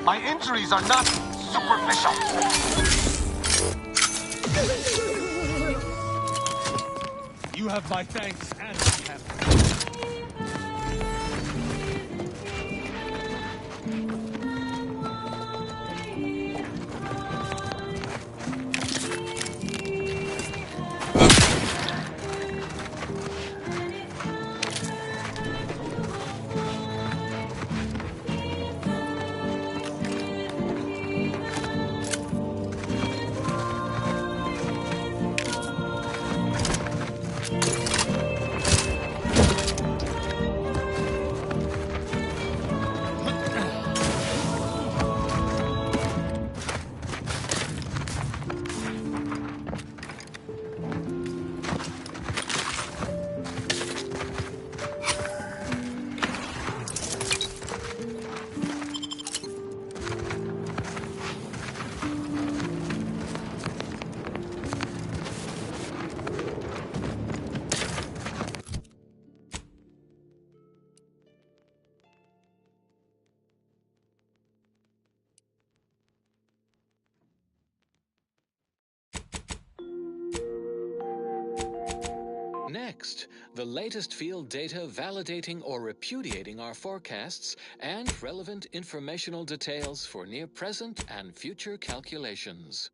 My injuries are not superficial. You have my thanks and contempt. Next, the latest field data validating or repudiating our forecasts and relevant informational details for near-present and future calculations.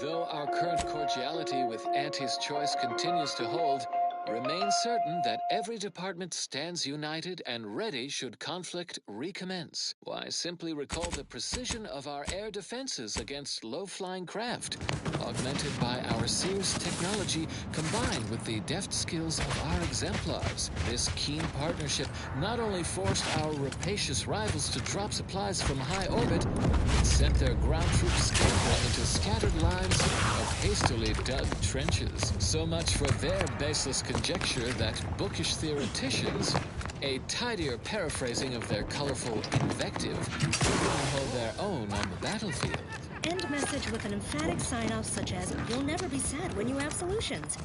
Though our current cordiality with Auntie's Choice continues to hold, Remain certain that every department stands united and ready should conflict recommence. Why, simply recall the precision of our air defenses against low-flying craft, augmented by our Sears technology combined with the deft skills of our exemplars. This keen partnership not only forced our rapacious rivals to drop supplies from high orbit, it sent their ground troops scampering into scattered lines of hastily dug trenches. So much for their baseless conjecture that bookish theoreticians, a tidier paraphrasing of their colorful invective, will hold their own on the battlefield. End message with an emphatic sign-off such as, "You'll never be sad when you have solutions."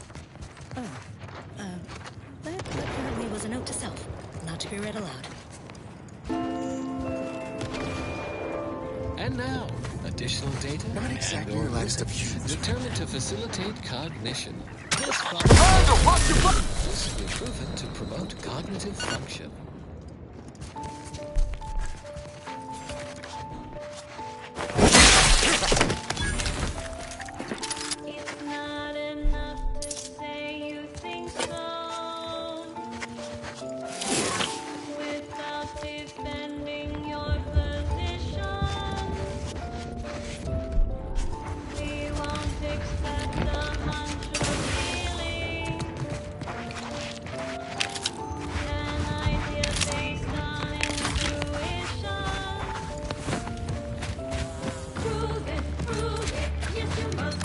That apparently was a note to self, not to be read aloud. And now, additional data Not exactly and/or relaxed wisdom abuse. determined to facilitate cognition. This be proven to promote cognitive function. It's not enough to say you think so without defending your position. We won't accept a hunch or feeling, an idea based on intuition. Prove it, yes you must.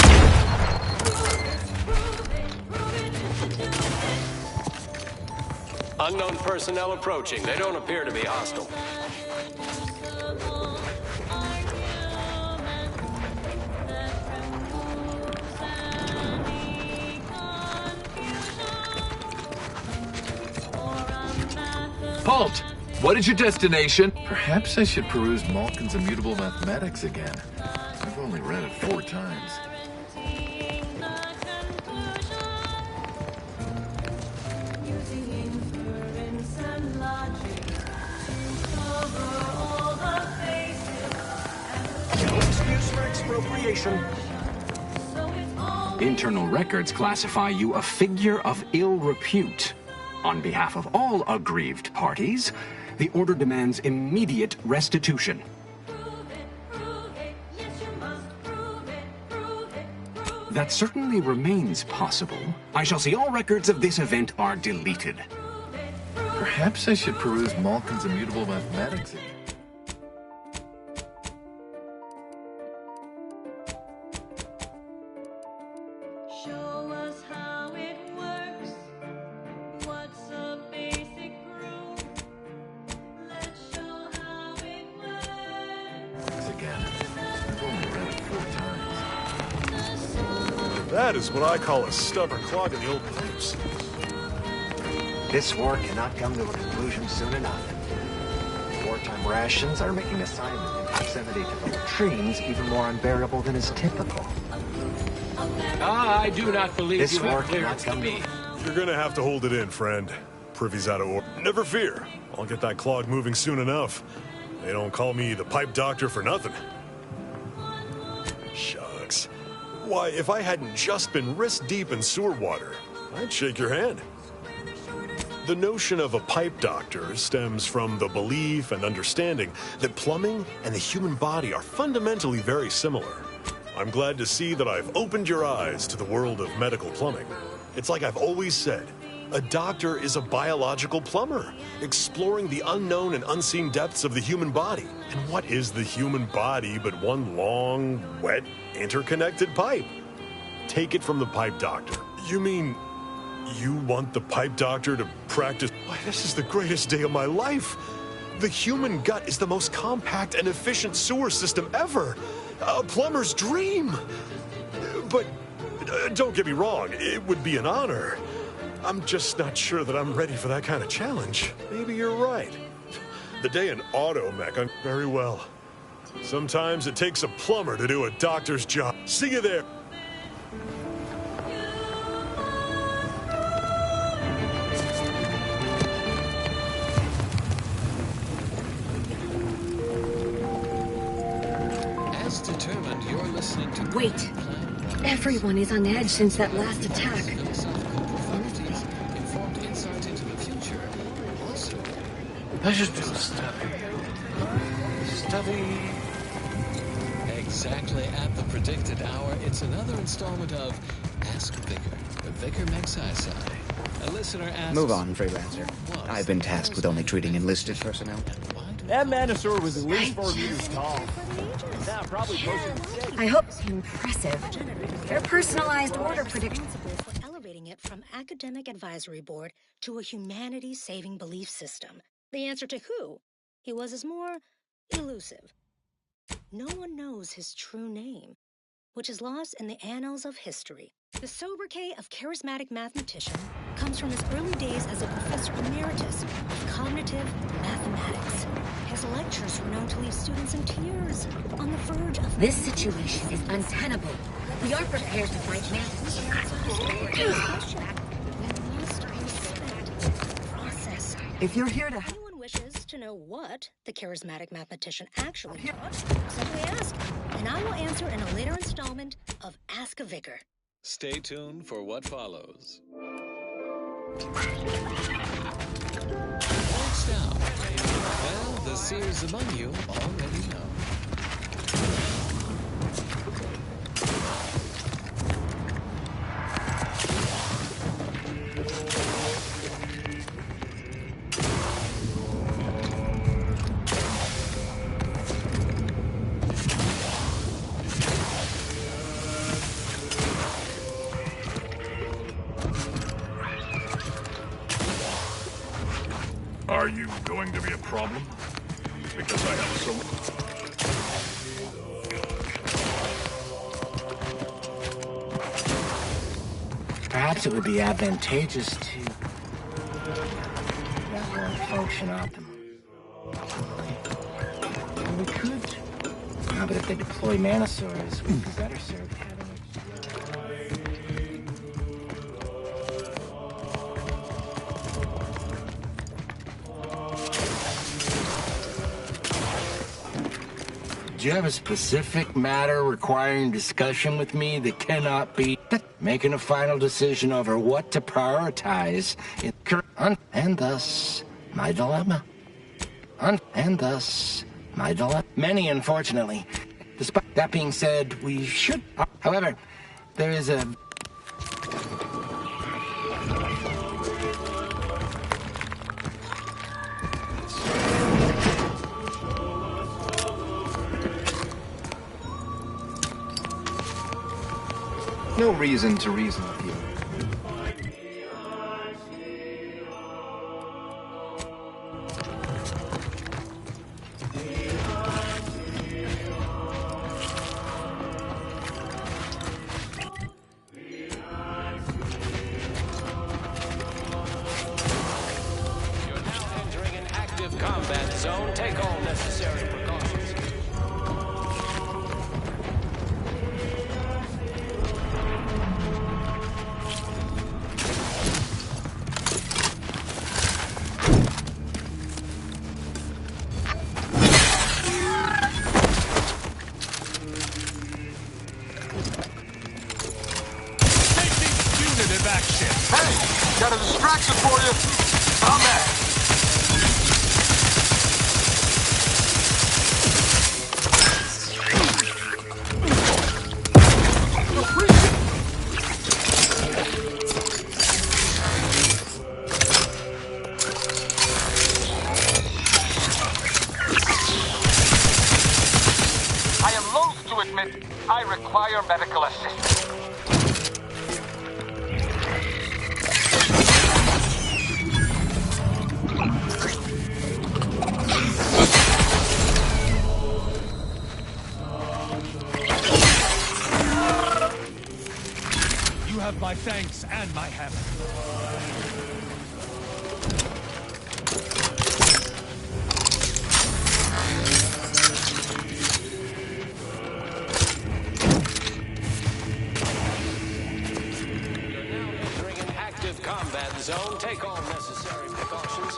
Unknown personnel approaching. They don't appear to be hostile. Halt! What is your destination? Perhaps I should peruse Malkin's Immutable Mathematics again. I've only read it 4 times. No excuse for expropriation. Internal records classify you a figure of ill repute. On behalf of all aggrieved parties, the order demands immediate restitution. That certainly remains possible. I shall see all records of this event are deleted. Perhaps I should peruse Malkin's Immutable Mathematics again. Show us how it works. What's a basic groove? Let's show how it works. Again. I've only read it 4 times. That is what I call a stubborn clog in the old pipes. This war cannot come to a conclusion soon enough. Wartime rations are making assignment in proximity to the latrines even more unbearable than is typical. I do not believe This you war have cannot clearance to come to me. You're gonna have to hold it in, friend. Privy's out of order. Never fear. I'll get that clog moving soon enough. They don't call me the pipe doctor for nothing. Shucks. Why, if I hadn't just been wrist deep in sewer water, I'd shake your hand. The notion of a pipe doctor stems from the belief and understanding that plumbing and the human body are fundamentally very similar. I'm glad to see that I've opened your eyes to the world of medical plumbing. It's like I've always said, a doctor is a biological plumber, exploring the unknown and unseen depths of the human body. And what is the human body but one long, wet, interconnected pipe? Take it from the pipe doctor. You mean you want the pipe doctor to practice? Why, this is the greatest day of my life. The human gut is the most compact and efficient sewer system ever. A plumber's dream. But don't get me wrong, it would be an honor. I'm just not sure that I'm ready for that kind of challenge. Maybe you're right. The day in auto mech, I'm very well. Sometimes it takes a plumber to do a doctor's job. See you there. As determined, you're listening to Wait. Everyone is on edge since that last attack. I should do study. Study. Exactly at the predicted hour, it's another installment of Ask Vicar, the Vicar Mexi. A listener asks... Move on, freelancer. I've been tasked with only treating enlisted personnel. That Manosaur was at least 4 meters tall. Now probably closer to 6. I hope it's impressive. Their personalized order prediction. For elevating it from academic advisory board to a humanity-saving belief system. The answer to who he was is more elusive. No one knows his true name, which is lost in the annals of history. The sobriquet of charismatic mathematician comes from his early days as a professor emeritus of cognitive mathematics. His lectures were known to leave students in tears, on the verge of... This situation is untenable. We are prepared to fight math. If you're here to... If anyone wishes to know what the charismatic mathematician actually taught, simply ask, and I will answer in a later installment of Ask a Vicar. Stay tuned for what follows. Next up, well, the seers among you already know. Are you going to be a problem? Because I have so... Perhaps it would be advantageous to network function optimally. We could. No, but if they deploy Manosaurs, we'd be better served having it. Do you have a specific matter requiring discussion with me that cannot be making a final decision over what to prioritize and thus my dilemma. And thus my dilemma. Many, unfortunately. Despite that being said, we should. However, there is a... No reason to reason with you. You're now entering an active combat zone. Take all necessary precautions. Hey, got a distraction for you. I'm back. I am loath to admit I require medical assistance. You have my thanks and my hammer. You're now entering an active combat zone. Take all necessary precautions.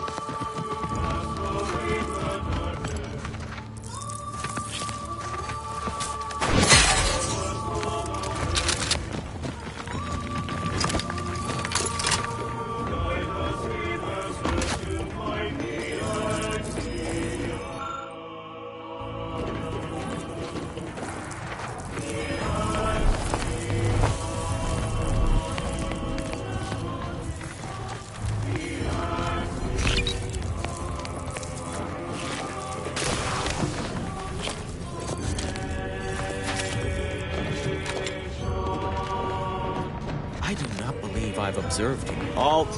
I've observed you. Halt!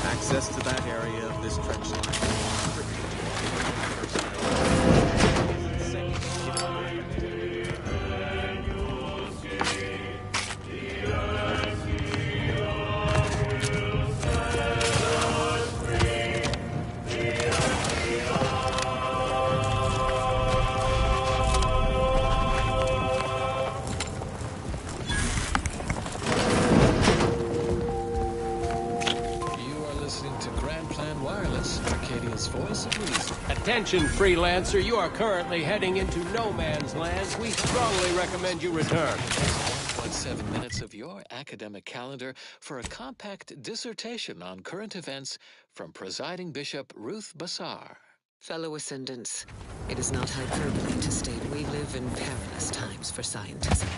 Access to that area of this trench line. Attention, freelancer. You are currently heading into no man's land. We strongly recommend you return. 1.7 minutes of your academic calendar for a compact dissertation on current events from presiding Bishop Ruth Bassar. Fellow Ascendants, it is not hyperbole to state we live in perilous times for scientism.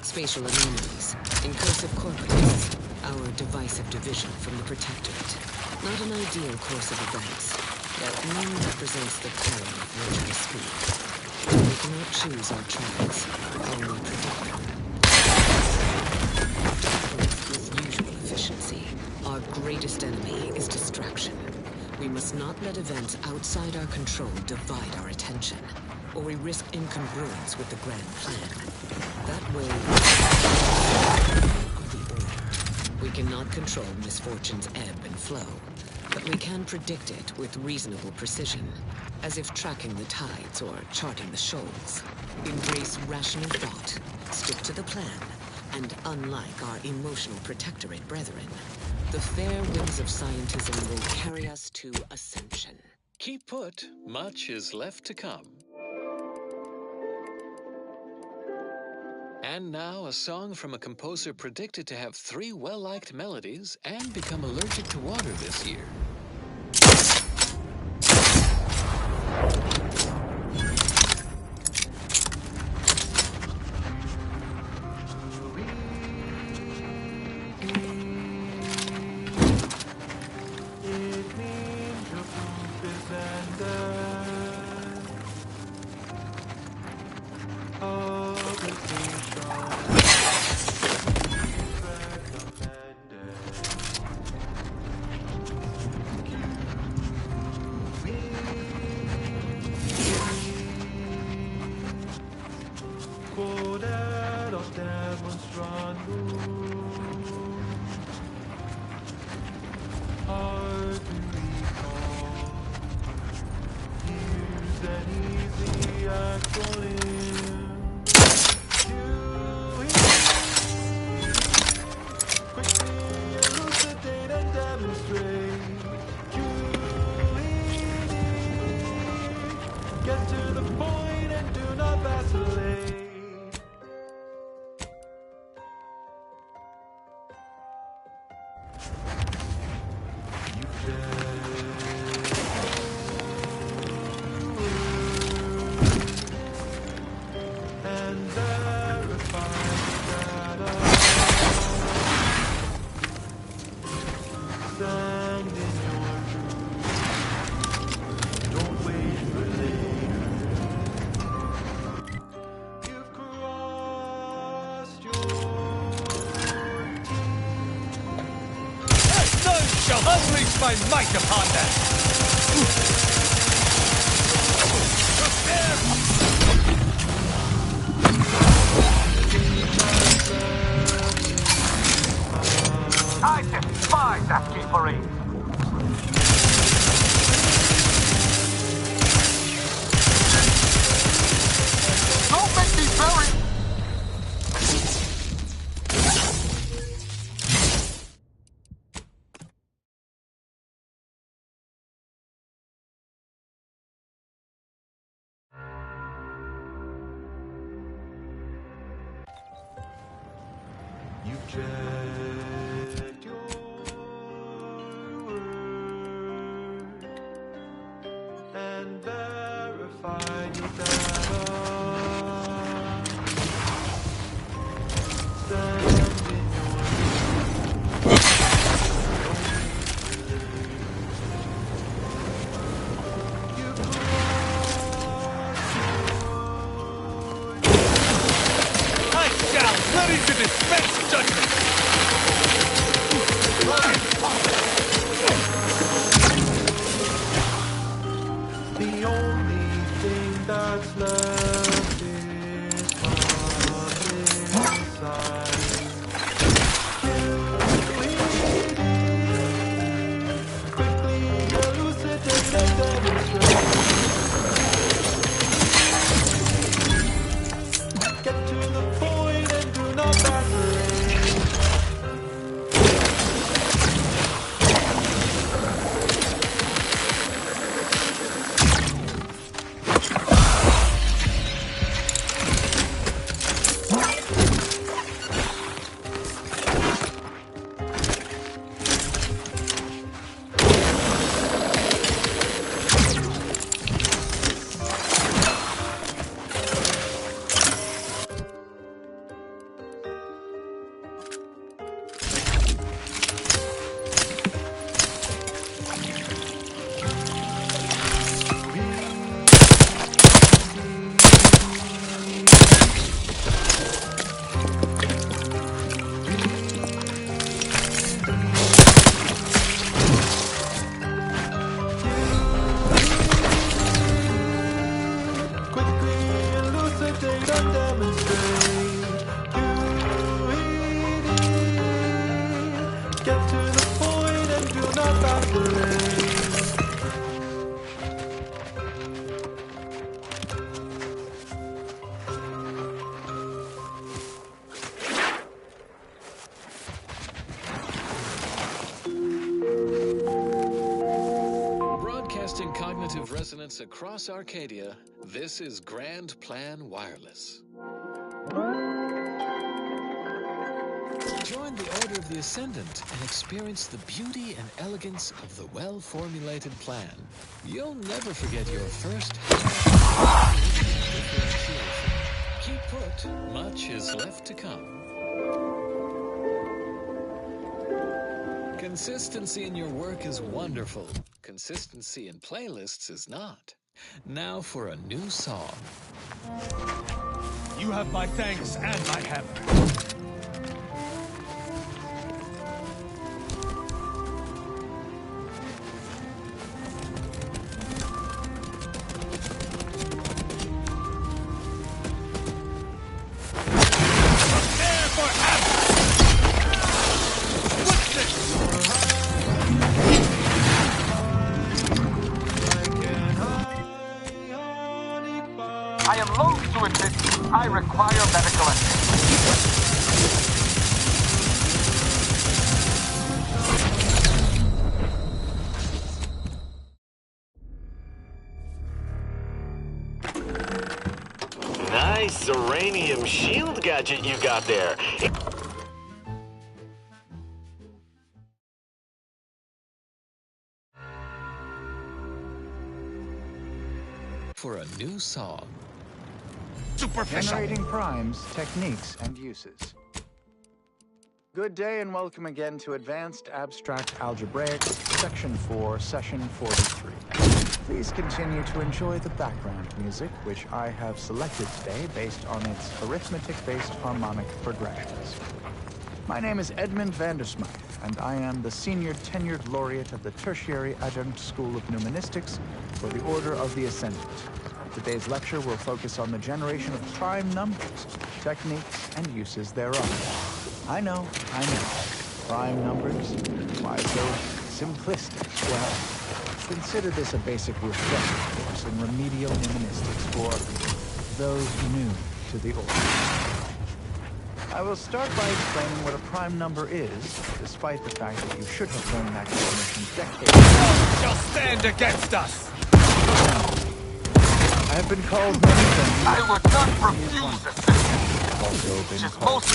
Spatial anomalies, incursive corpus, our divisive division from the Protectorate. Not an ideal course of events, yet none represents the peril of which we speak. We cannot choose our tracks, only predict them. With usual efficiency, our greatest enemy is distraction. We must not let events outside our control divide our attention, or we risk incongruence with the grand plan. That way, of the order. We cannot control misfortune's ebb and flow, but we can predict it with reasonable precision, as if tracking the tides or charting the shoals. Embrace rational thought, stick to the plan, and unlike our emotional protectorate brethren, the fair winds of scientism will carry us to ascension. Keep put, much is left to come. And now a song from a composer predicted to have 3 well-liked melodies and become allergic to water this year. Unleash my might upon them! I despise that skippery! Don't make me bury... You've checked your work and verified your data. Stand in your I shall ready to dispense judgment! The only thing that's left is my inside. Quickly elucidate and demonstrate. Get to the point and do not vacillate. Broadcasting cognitive resonance across Arcadia, this is Grand Plan Wireless. Join the Order of the Ascendant and experience the beauty and elegance of the well-formulated plan. You'll never forget your first differentiation. Keep put, much is left to come. Consistency in your work is wonderful. Consistency in playlists is not. Now for a new song. You have my thanks and my hammer. I am loath to admit I require medical attention. Nice uranium shield gadget you got there. For a new song. Generating primes, techniques, and uses. Good day and welcome again to Advanced Abstract Algebraic, Section 4, Session 43. Please continue to enjoy the background music, which I have selected today based on its arithmetic-based harmonic progressions. My name is Edmund Vandersmythe, and I am the Senior Tenured Laureate of the Tertiary Adjunct School of Mnemonistics for the Order of the Ascendant. Today's lecture will focus on the generation of prime numbers, techniques, and uses thereof. I know. Prime numbers? Why so simplistic? Well, consider this a basic refresher course in remedial mnemonistics for those new to the order. I will start by explaining what a prime number is, despite the fact that you should have learned that definition decades ago. Shall stand against us! I have been called many things. I would not refuse assistance. Also been Which is called most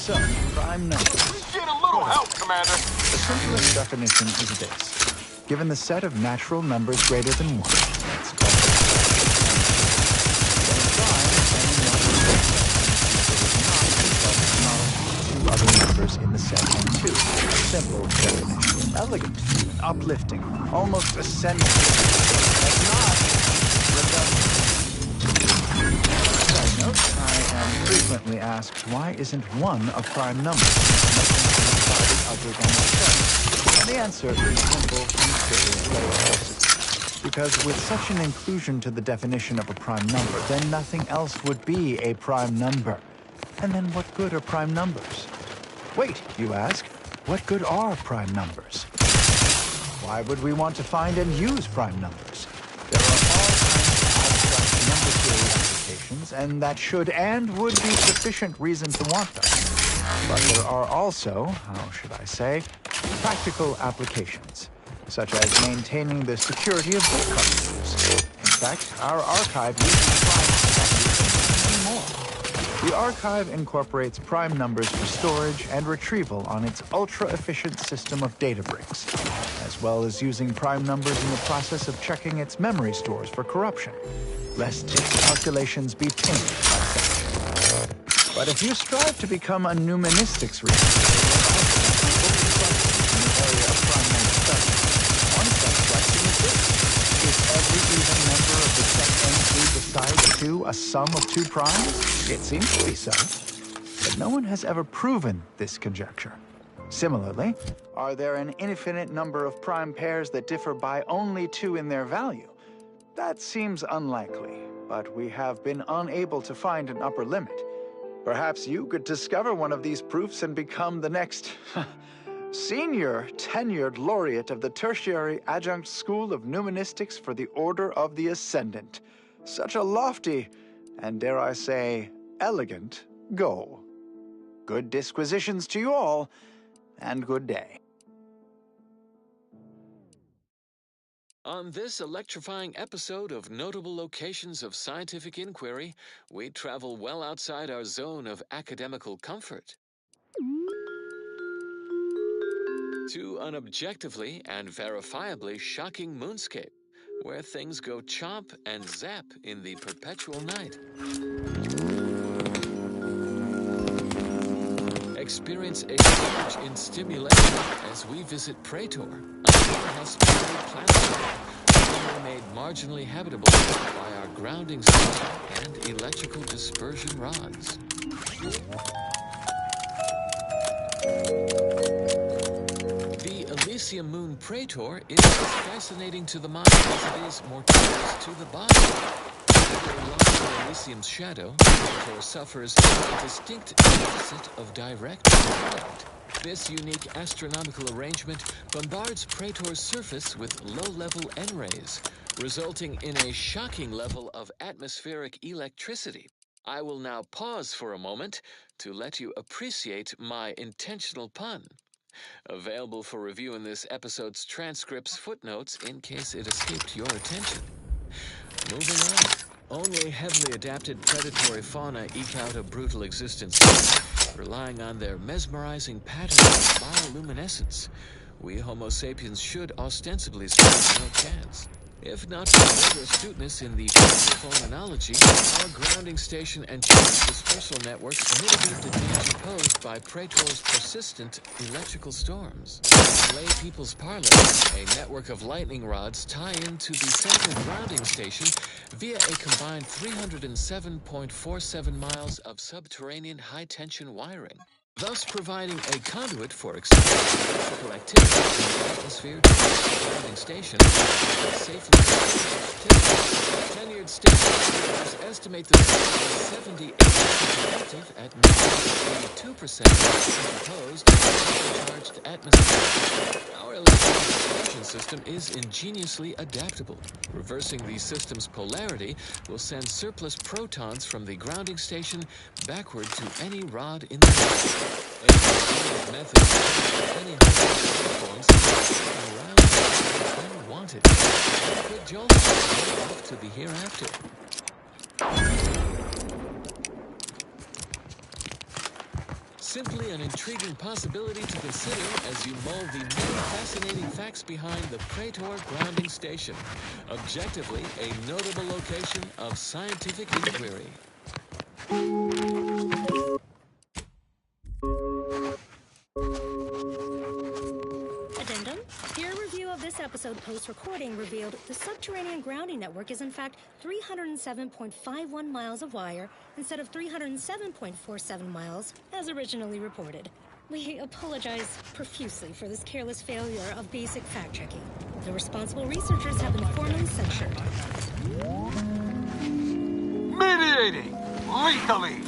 So, prime numbers. Get a little help, Commander. The simplest definition is this. Given the set of natural numbers greater than 1, that's called two other numbers in the set and 2. Simple definition. Elegant, uplifting, almost ascending. That's not redundant. Side note, I asks, why isn't 1 a prime number? Other than itself? And the answer is simple and straightforward. Because with such an inclusion to the definition of a prime number, then nothing else would be a prime number. And then what good are prime numbers? Wait, you ask, what good are prime numbers? Why would we want to find and use prime numbers? There are all kinds of abstract number theory applications, and that should and would be sufficient reason to want them. But there are also, how should I say, practical applications, such as maintaining the security of book covers. In fact, our archive uses prime and many more. The archive incorporates prime numbers for storage and retrieval on its ultra-efficient system of data bricks, as well as using prime numbers in the process of checking its memory stores for corruption, lest its calculations be tainted by such. But if you strive to become a numanistics researcher, in the area of prime number study, one such question is this: is every even member of the set N3 besides 2 a sum of 2 primes? It seems to be so, but no one has ever proven this conjecture. Similarly, are there an infinite number of prime pairs that differ by only 2 in their value? That seems unlikely, but we have been unable to find an upper limit. Perhaps you could discover one of these proofs and become the next senior tenured laureate of the Tertiary Adjunct School of Numanistics for the Order of the Ascendant. Such a lofty, and dare I say, elegant goal. Good disquisitions to you all, and good day. On this electrifying episode of Notable Locations of Scientific Inquiry, we travel well outside our zone of academical comfort to an objectively and verifiably shocking moonscape, where things go chomp and zap in the perpetual night. Experience a surge in stimulation as we visit Praetor, a hospitable platform made marginally habitable by our grounding system and electrical dispersion rods. The Elysium Moon Praetor is as fascinating to the mind as it is morticious to the body. Along Elysium's shadow, Praetor suffers a distinct deficit of direct sunlight. This unique astronomical arrangement bombards Praetor's surface with low-level N-rays, resulting in a shocking level of atmospheric electricity. I will now pause for a moment to let you appreciate my intentional pun. Available for review in this episode's transcripts footnotes in case it escaped your attention. Moving on. Only heavily adapted predatory fauna eke out a brutal existence, relying on their mesmerizing pattern of bioluminescence. We Homo sapiens should ostensibly stand no chance. If not for greater astuteness in the phenomenology, our grounding station and charge dispersal networks mitigate the danger posed by Praetor's persistent electrical storms. Lay people's parlor, a network of lightning rods tie into the central grounding station via a combined 307.47 miles of subterranean high-tension wiring, thus providing a conduit for extensive electrical activity in the atmosphere to the grounding station safely. Tenured stations estimate the system is 78% active at 82% composed of charged atmosphere. Our electrical dispersion system is ingeniously adaptable. Reversing the system's polarity will send surplus protons from the grounding station backward to any rod in the system. A method any platforms around unwanted. Quick jolt off to the hereafter. Simply an intriguing possibility to consider as you mull the many fascinating facts behind the Praetor grounding station. Objectively, a notable location of scientific inquiry. Addendum. Peer review of this episode post-recording revealed the subterranean grounding network is in fact 307.51 miles of wire instead of 307.47 miles as originally reported. We apologize profusely for this careless failure of basic fact-checking. The responsible researchers have been formally censured. Mediating! Lethally!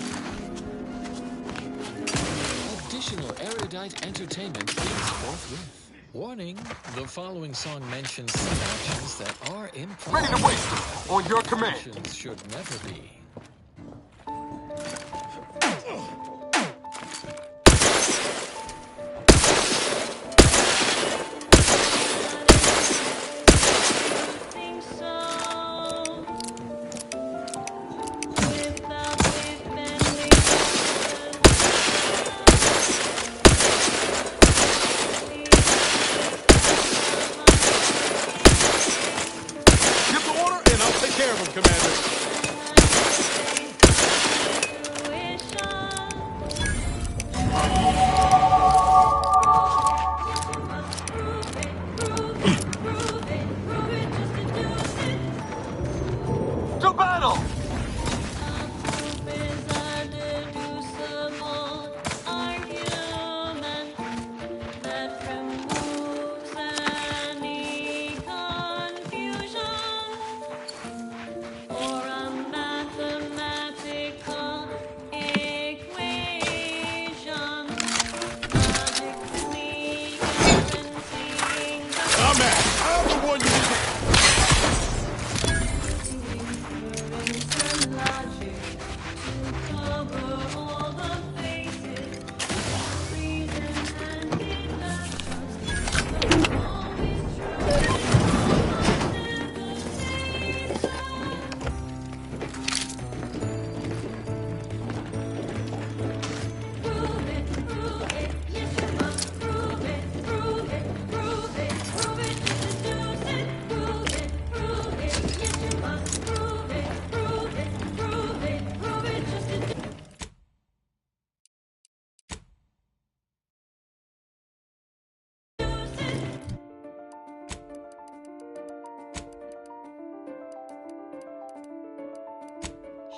Additional erudite entertainment begins forthwith. Warning, the following song mentions some actions that are improper. Ready to waste them, on your command. Actions should never be.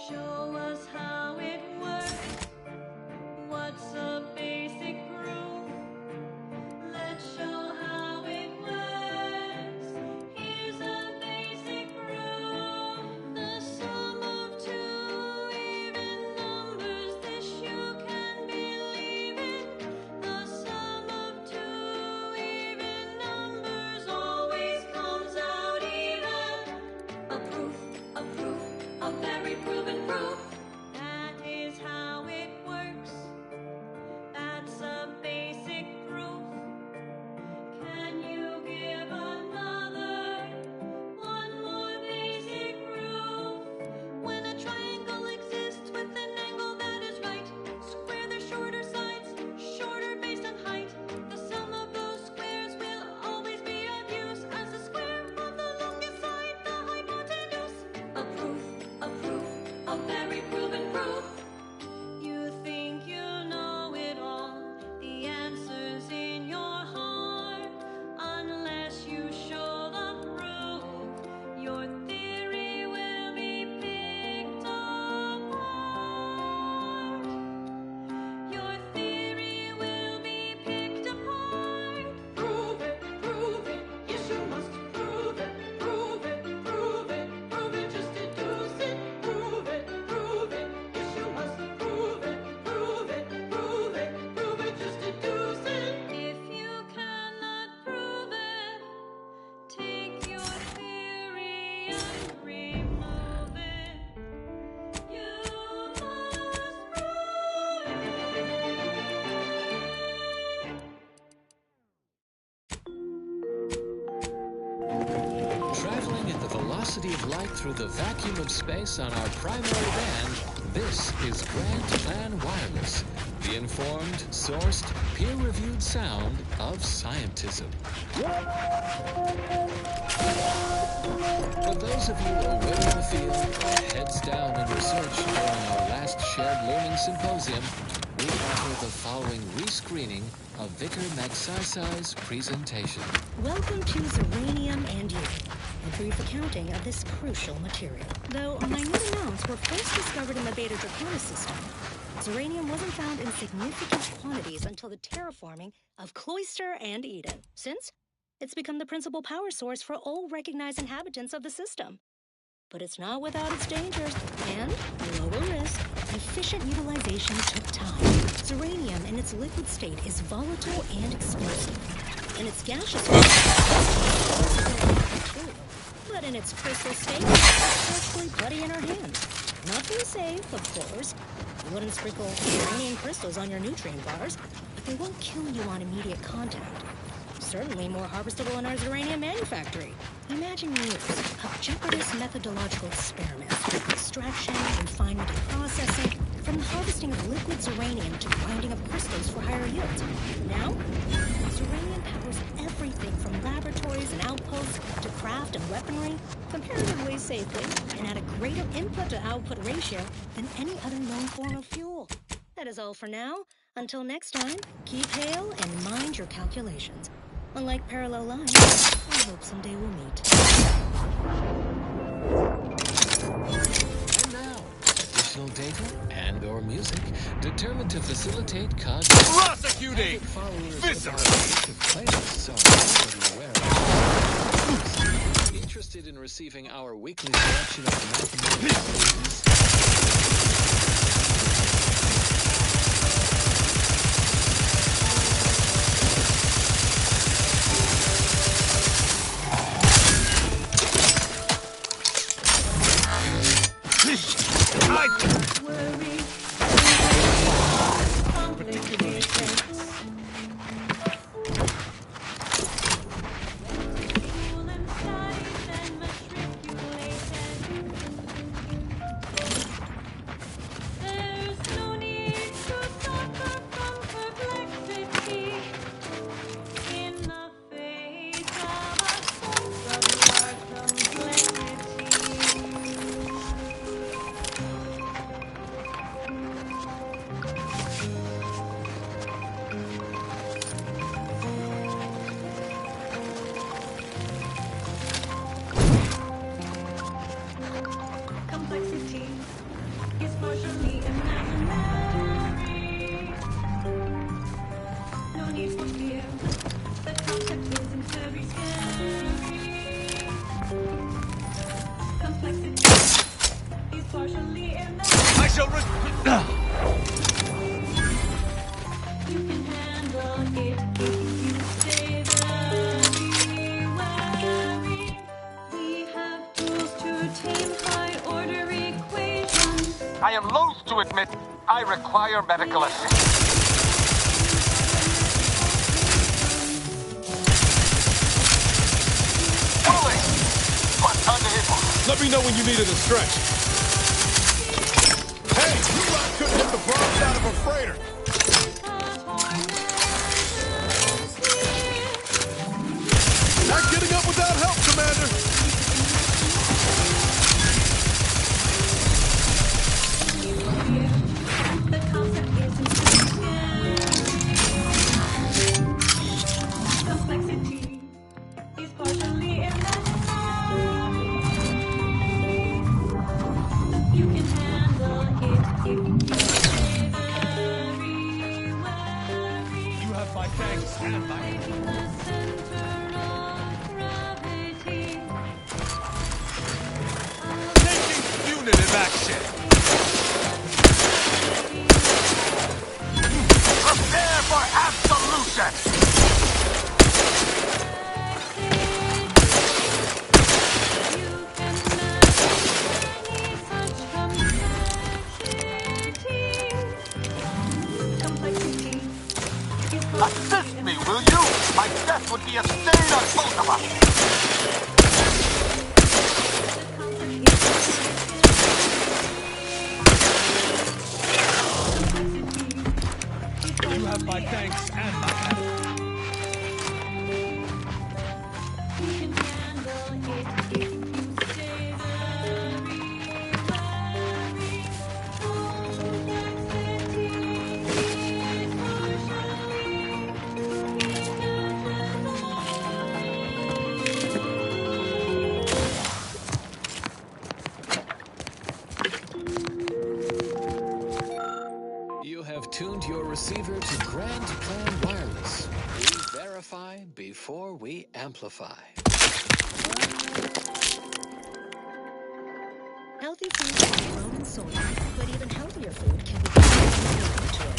Show us how it works. What's a basic groove? Let's show how it works. Here's a basic groove. The sum of two even numbers. This you can believe in. The sum of two even numbers always comes out even. A proof, a very proven proof. That is how it works. That's a basic proof. Can you give another one more basic proof? When a triangle exists with an angle that is right, square their shorter sides, shorter base and height. The sum of those squares will always be of use as the square of the longest side, the hypotenuse. A proof, a very proven proof. You think you know it all, the answer's in your heart. Unless you show the proof, your theory will be picked apart. Your theory will be picked apart. Prove it, yes you must prove it, prove it, prove it, prove it, just deduce it. Prove it, yes you must prove it, prove it, prove it, prove it, just deduce it. If you cannot prove it, take your theory and remove it. You must prove Traveling at the velocity of light through the vacuum of space on our primary band, this is Grand Plan Wireless, the informed, sourced, peer-reviewed sound of scientism. For those of you away in the field, heads down in research during our last shared learning symposium, we offer the following rescreening of Vicar Magsai's presentation. Welcome to Zeranium and You, a brief accounting of this crucial material. Though minute amounts were first discovered in the Beta Draconis system, Zeranium wasn't found in significant quantities until the terraforming of Cloister and Eden, since it's become the principal power source for all recognized inhabitants of the system. But it's not without its dangers, and lower risk, efficient utilization took time. Zeranium in its liquid state is volatile and explosive. In its gaseous state, but in its crystal state, it's actually bloody in our hands. Not too safe, of course. You wouldn't sprinkle uranium crystals on your nutrient bars, but they won't kill you on immediate contact. Certainly more harvestable in our Zeranium manufactory. Imagine years of jeopardous methodological experiments with extraction, refinement, and processing, from the harvesting of liquid Zeranium to grinding of crystals for higher yields. Now, Zeranium powers everything from laboratories and outposts to craft and weaponry, comparatively safely, and at a greater input-to-output ratio than any other known form of fuel. That is all for now. Until next time, keep hail and mind your calculations. Unlike parallel lines, I hope someday we'll meet. And now, additional data and/or music determined to facilitate cosmic Prosecuting! Viscera! Playlists are already aware of. Interested in receiving our weekly selection of mathematics? I shall I am loath to admit I require medical assistance. Bully! What's under his? Let me know when you needed a stretch. Hey, you lot couldn't hit the bronze out of a freighter. Not getting up without help, Commander. Punitive action. Prepare for absolution! Assist me, will you? My death would be a stain on both of us! You have my thanks and my help. tuned your receiver to Grand Plan Wireless. We verify before we amplify. Healthy food can be grown in soil, but even healthier food can be grown in laboratory.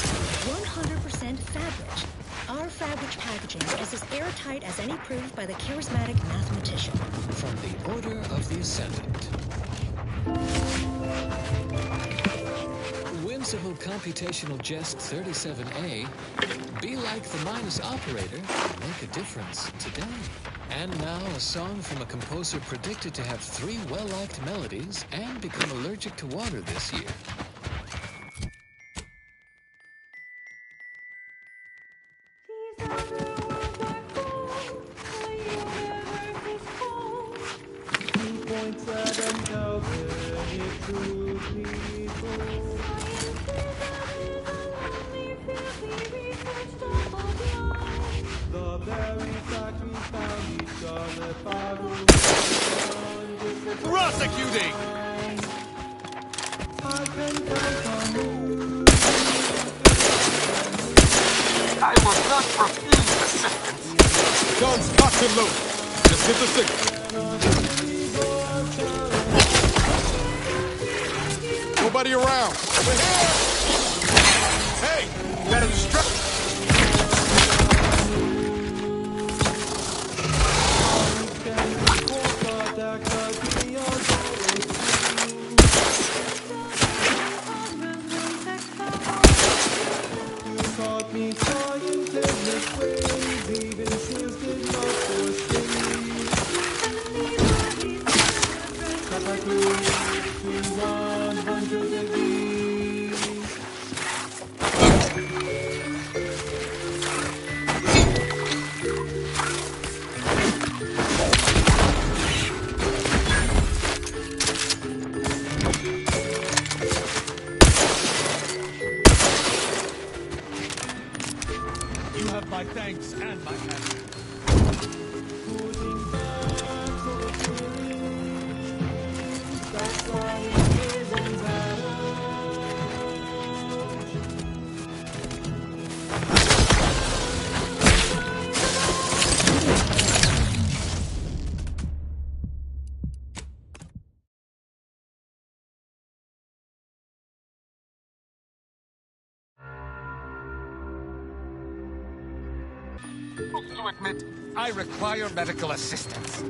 100% Fabrich. Our Fabrich packaging is as airtight as any proved by the charismatic mathematician. From the Order of the Ascendant. Whimsical computational jest 37A. Be like the minus operator and make a difference today. And now a song from a composer predicted to have 3 well-liked melodies and become allergic to water this year. Prosecuting! I will not refuse assistance. Guns cocked and loaded. Just hit the signal. Nobody around. We're here! Hey! Got a distract. You have my thanks and my passion. To admit, I require medical assistance.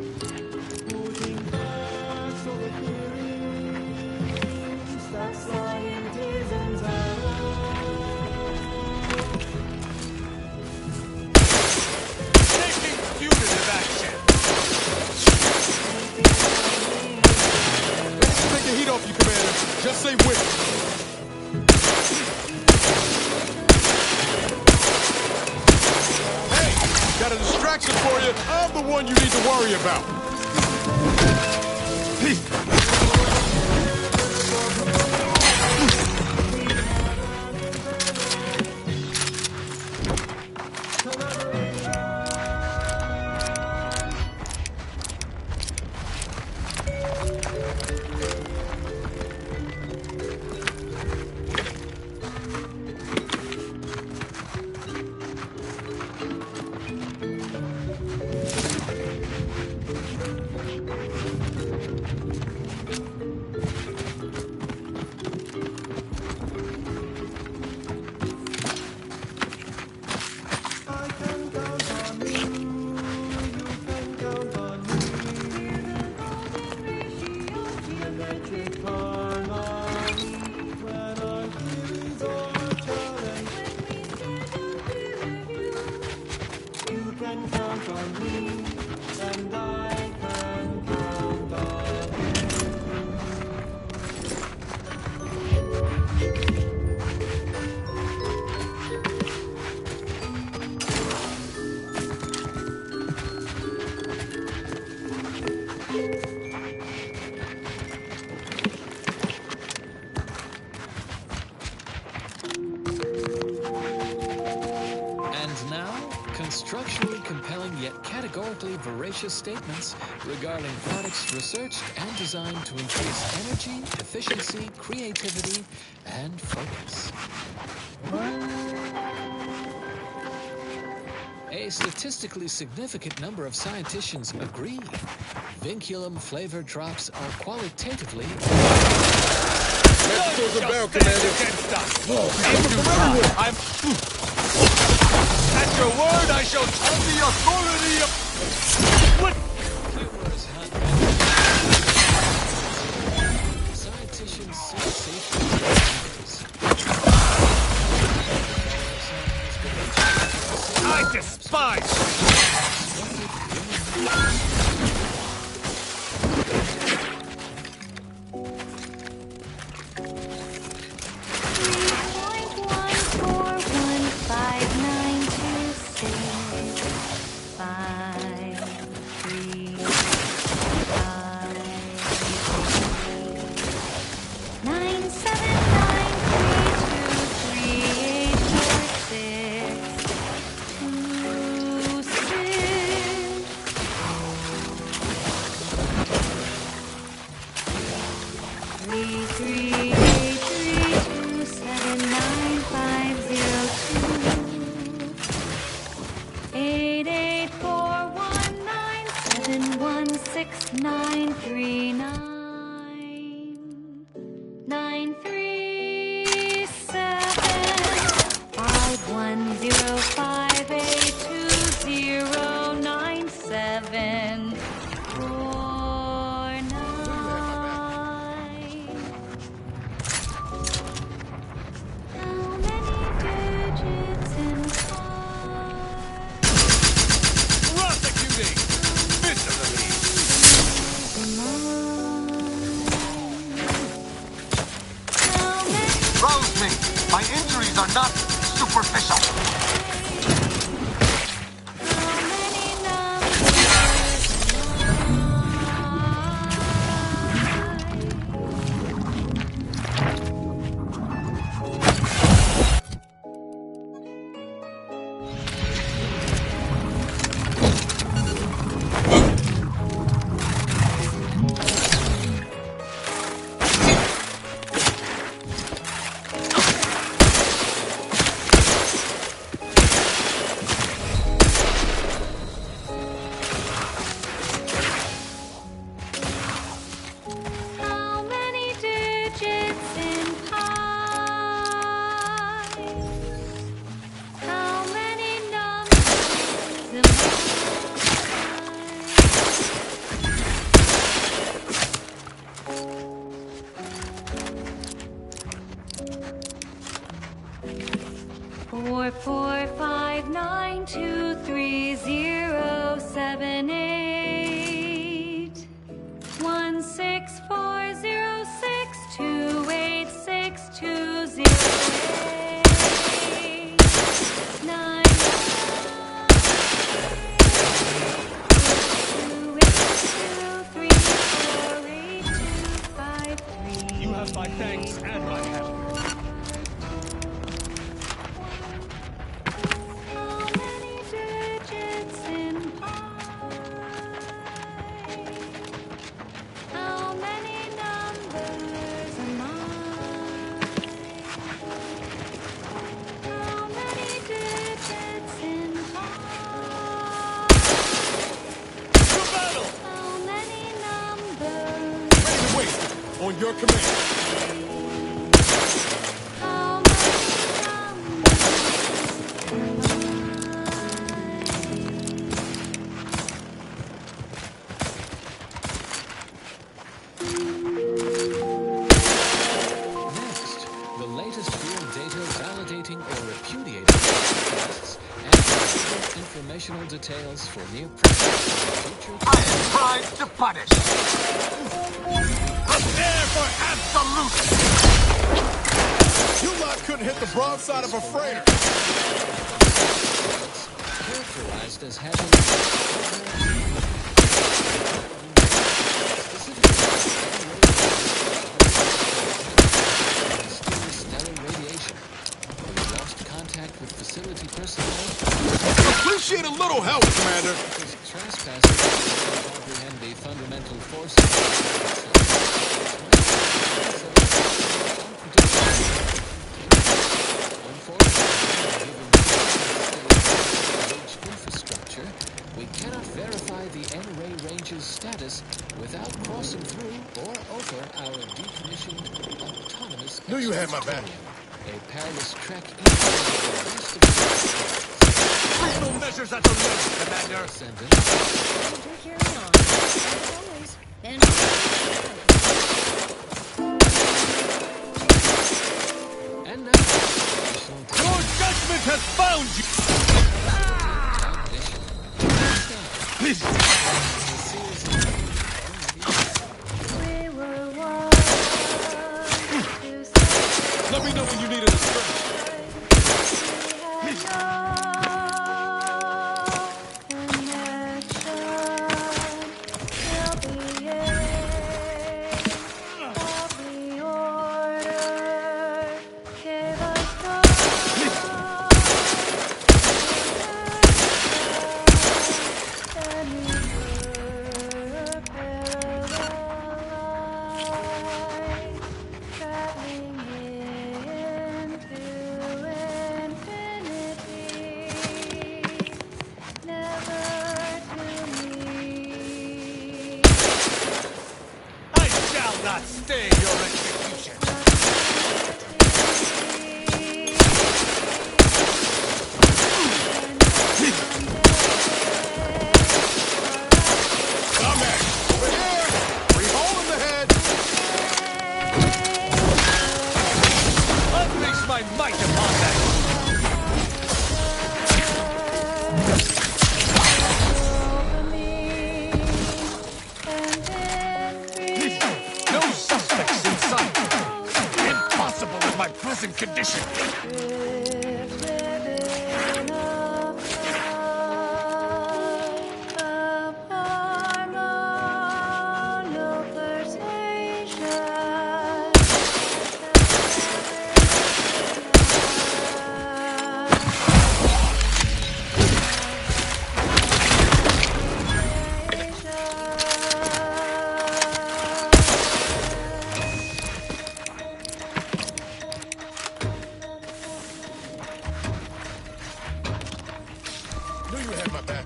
Taking punitive action. Take the heat off you, Commander. Just say which. Got a distraction for you. I'm the one you need to worry about. compelling yet categorically veracious statements regarding products researched and designed to increase energy, efficiency, creativity, and focus. A statistically significant number of scientists agree. Vinculum flavored drops are qualitatively. Let's close the barrel, Commander. I'm... At your word, I shall tell the authority of... What? Scientists seek safety. I despise! My injuries are not superficial. My thanks and my happiness. On your command. Next, the latest field data validating or repudiating tests and informational details for near-present future. I am primed to punish. Prepare for absolute! You lot couldn't hit the broadside of a freighter! Characterized as having stellar radiation. We lost contact with facility personnel. Appreciate a little No help, Commander. Trespassers comprehend the fundamental forces. Infrastructure, we cannot verify the N-ray range's status without crossing through or over our decommissioned autonomous. Knew you had my back. A perilous trek into the rest of the Lethal measures at the ready, Commander. Do carry on, as always. And now, your judgment has found you. Let me know when you need a distraction. Not stay your execution. Combat! Over here! Free hole in the head! Unleash my might upon that! No suspects in sight! Impossible in my present condition! Knew you had my back.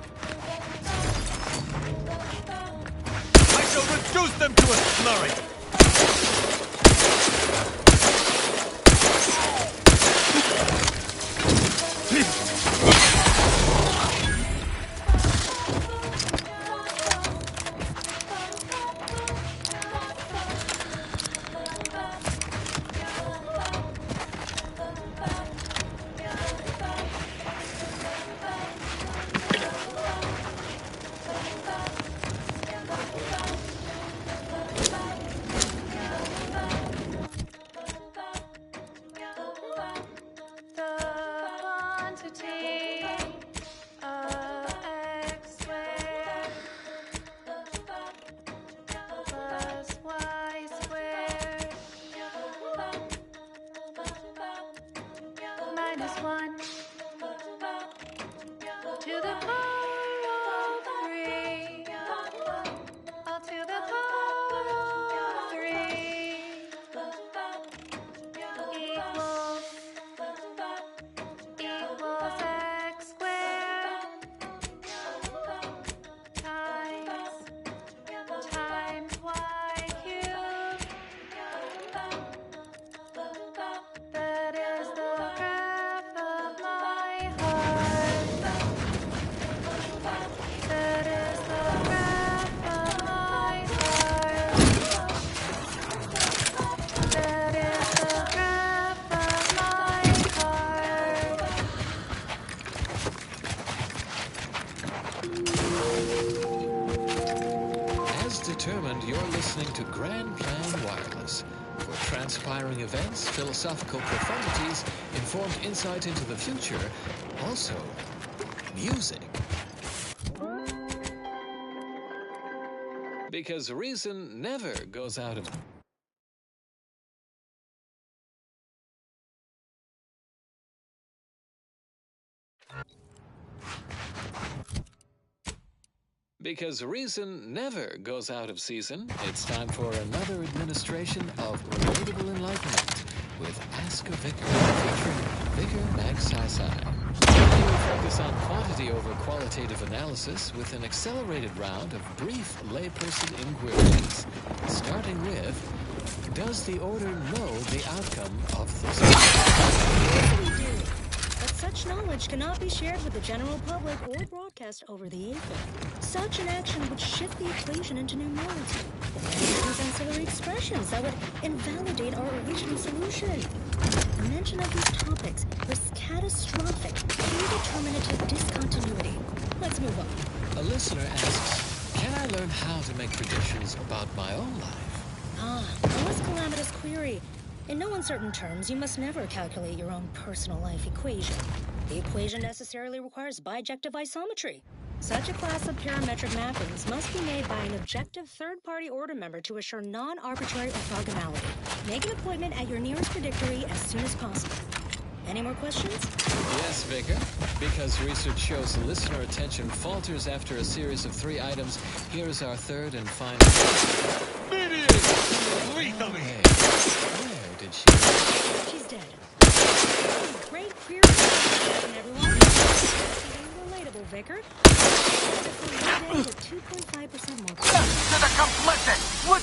I shall reduce them to a slurry! determined, you're listening to Grand Plan Wireless. For transpiring events, philosophical profundities, informed insight into the future, also music. Because reason never goes out of... Because reason never goes out of season, it's time for another administration of relatable enlightenment with Ask a Vicar, featuring Vicar Max Sai. We will focus on quantity over qualitative analysis with an accelerated round of brief layperson inquiries, starting with, does the Order know the outcome of this? Yes, we do. But such knowledge cannot be shared with the general public or broadcast over the ether. Such an action would shift the equation into new modes, and use ancillary expressions that would invalidate our original solution. Mention of these topics risks catastrophic, predeterminative discontinuity. Let's move on. A listener asks, can I learn how to make predictions about my own life? A less calamitous query. In no uncertain terms, you must never calculate your own personal life equation. The equation necessarily requires bijective isometry. Such a class of parametric mappings must be made by an objective third-party order member to assure non-arbitrary orthogonality. Make an appointment at your nearest predictory as soon as possible. Any more questions? Yes, Vicar. Because research shows listener attention falters after a series of 3 items, here's our third and final. Lethally! Where did she go? She's dead. Great queer everyone. Relatable, Vicar. With 2.5% more. To the complicit! What?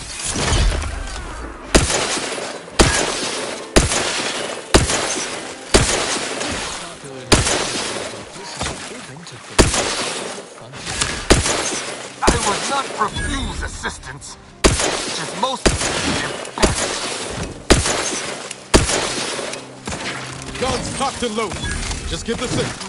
I would not refuse assistance. Which is most Guns cocked and loaded. Just get the signal.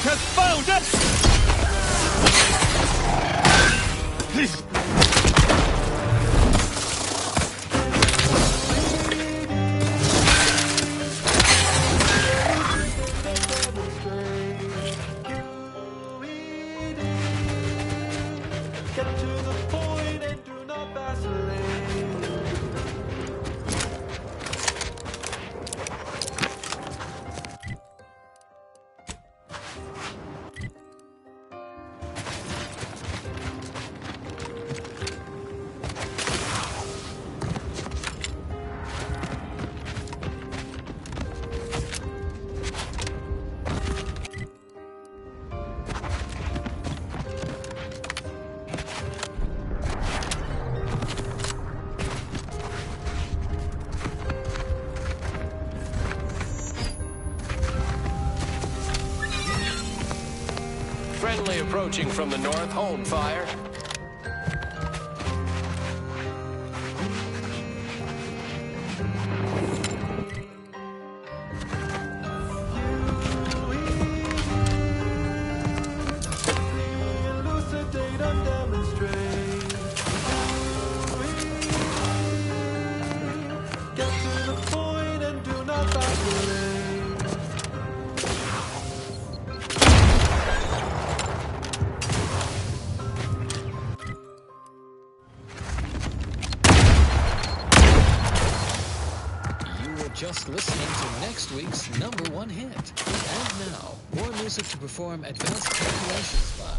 has found us! Please. Friendly approaching from the north. Hold fire. just listening to next week's #1 hit. And now, more music to perform advanced calculations by.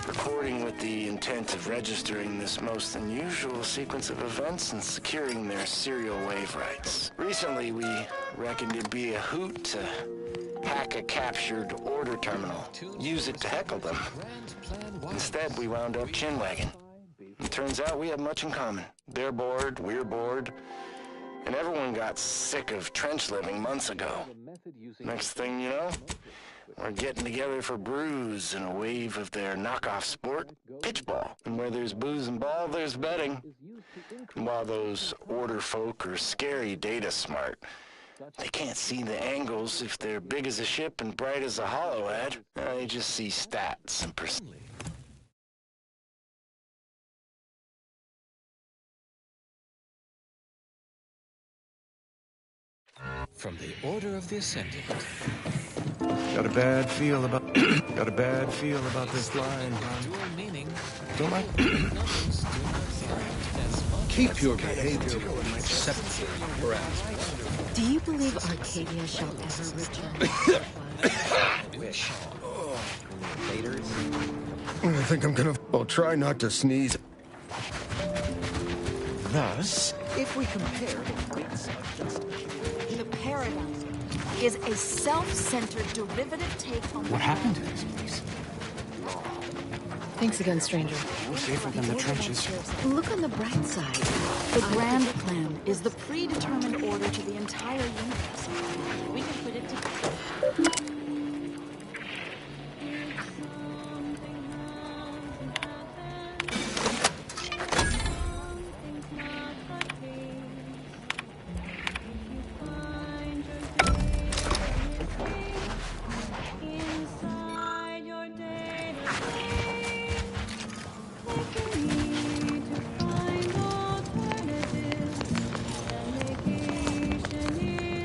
Recording with the intent of registering this most unusual sequence of events and securing their serial wave rights. Recently, we reckoned it'd be a hoot to hack a captured order terminal, use it to heckle them. Instead, we wound up chinwagging. It turns out we have much in common. They're bored, we're bored, and everyone got sick of trench living months ago. Next thing you know, we're getting together for brews and a wave of their knockoff sport, pitchball. And where there's booze and ball, there's betting. And while those order folk are scary data smart, they can't see the angles if they're big as a ship and bright as a hollow ad. They just see stats and percent. From the Order of the Ascendant. Got a bad feel about this line, hon. Don't like Keep your behavior acceptable, perhaps. Do you believe Arcadia shall ever return? Wish. I think I'm gonna... I'll try not to sneeze. Thus, if we compare the rates of justice... The paradigm is a self-centered derivative take on... What happened to this place? Thanks again, stranger. We're safer than the trenches. Look on the bright side. The grand plan is the predetermined order to the entire universe. We can put it together.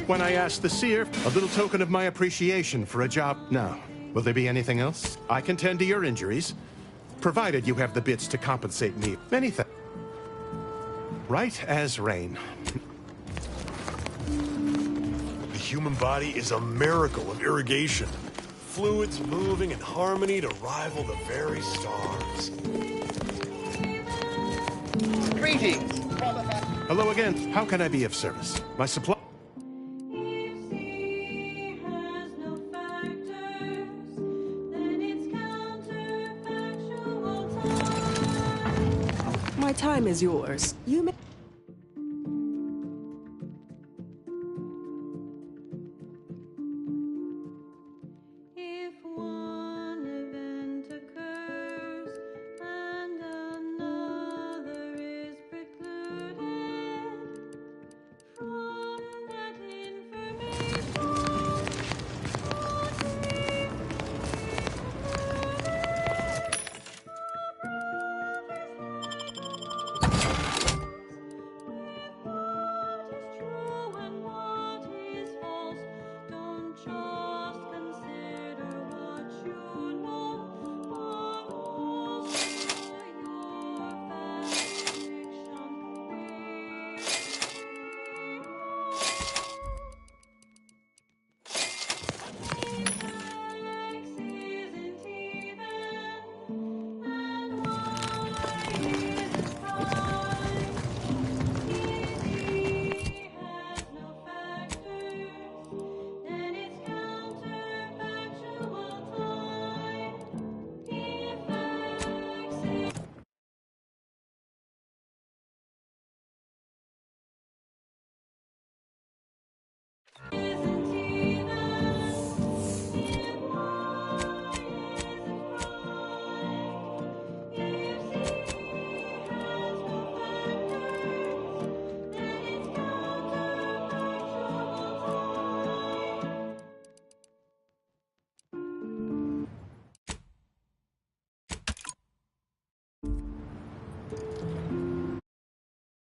When I asked the seer, a little token of my appreciation for a job. Now, will there be anything else? I can tend to your injuries, provided you have the bits to compensate me. Many thanks. Right as rain. The human body is a miracle of irrigation. Fluids moving in harmony to rival the very stars. Greetings. Hello again. How can I be of service? My supply... My time is yours. You may...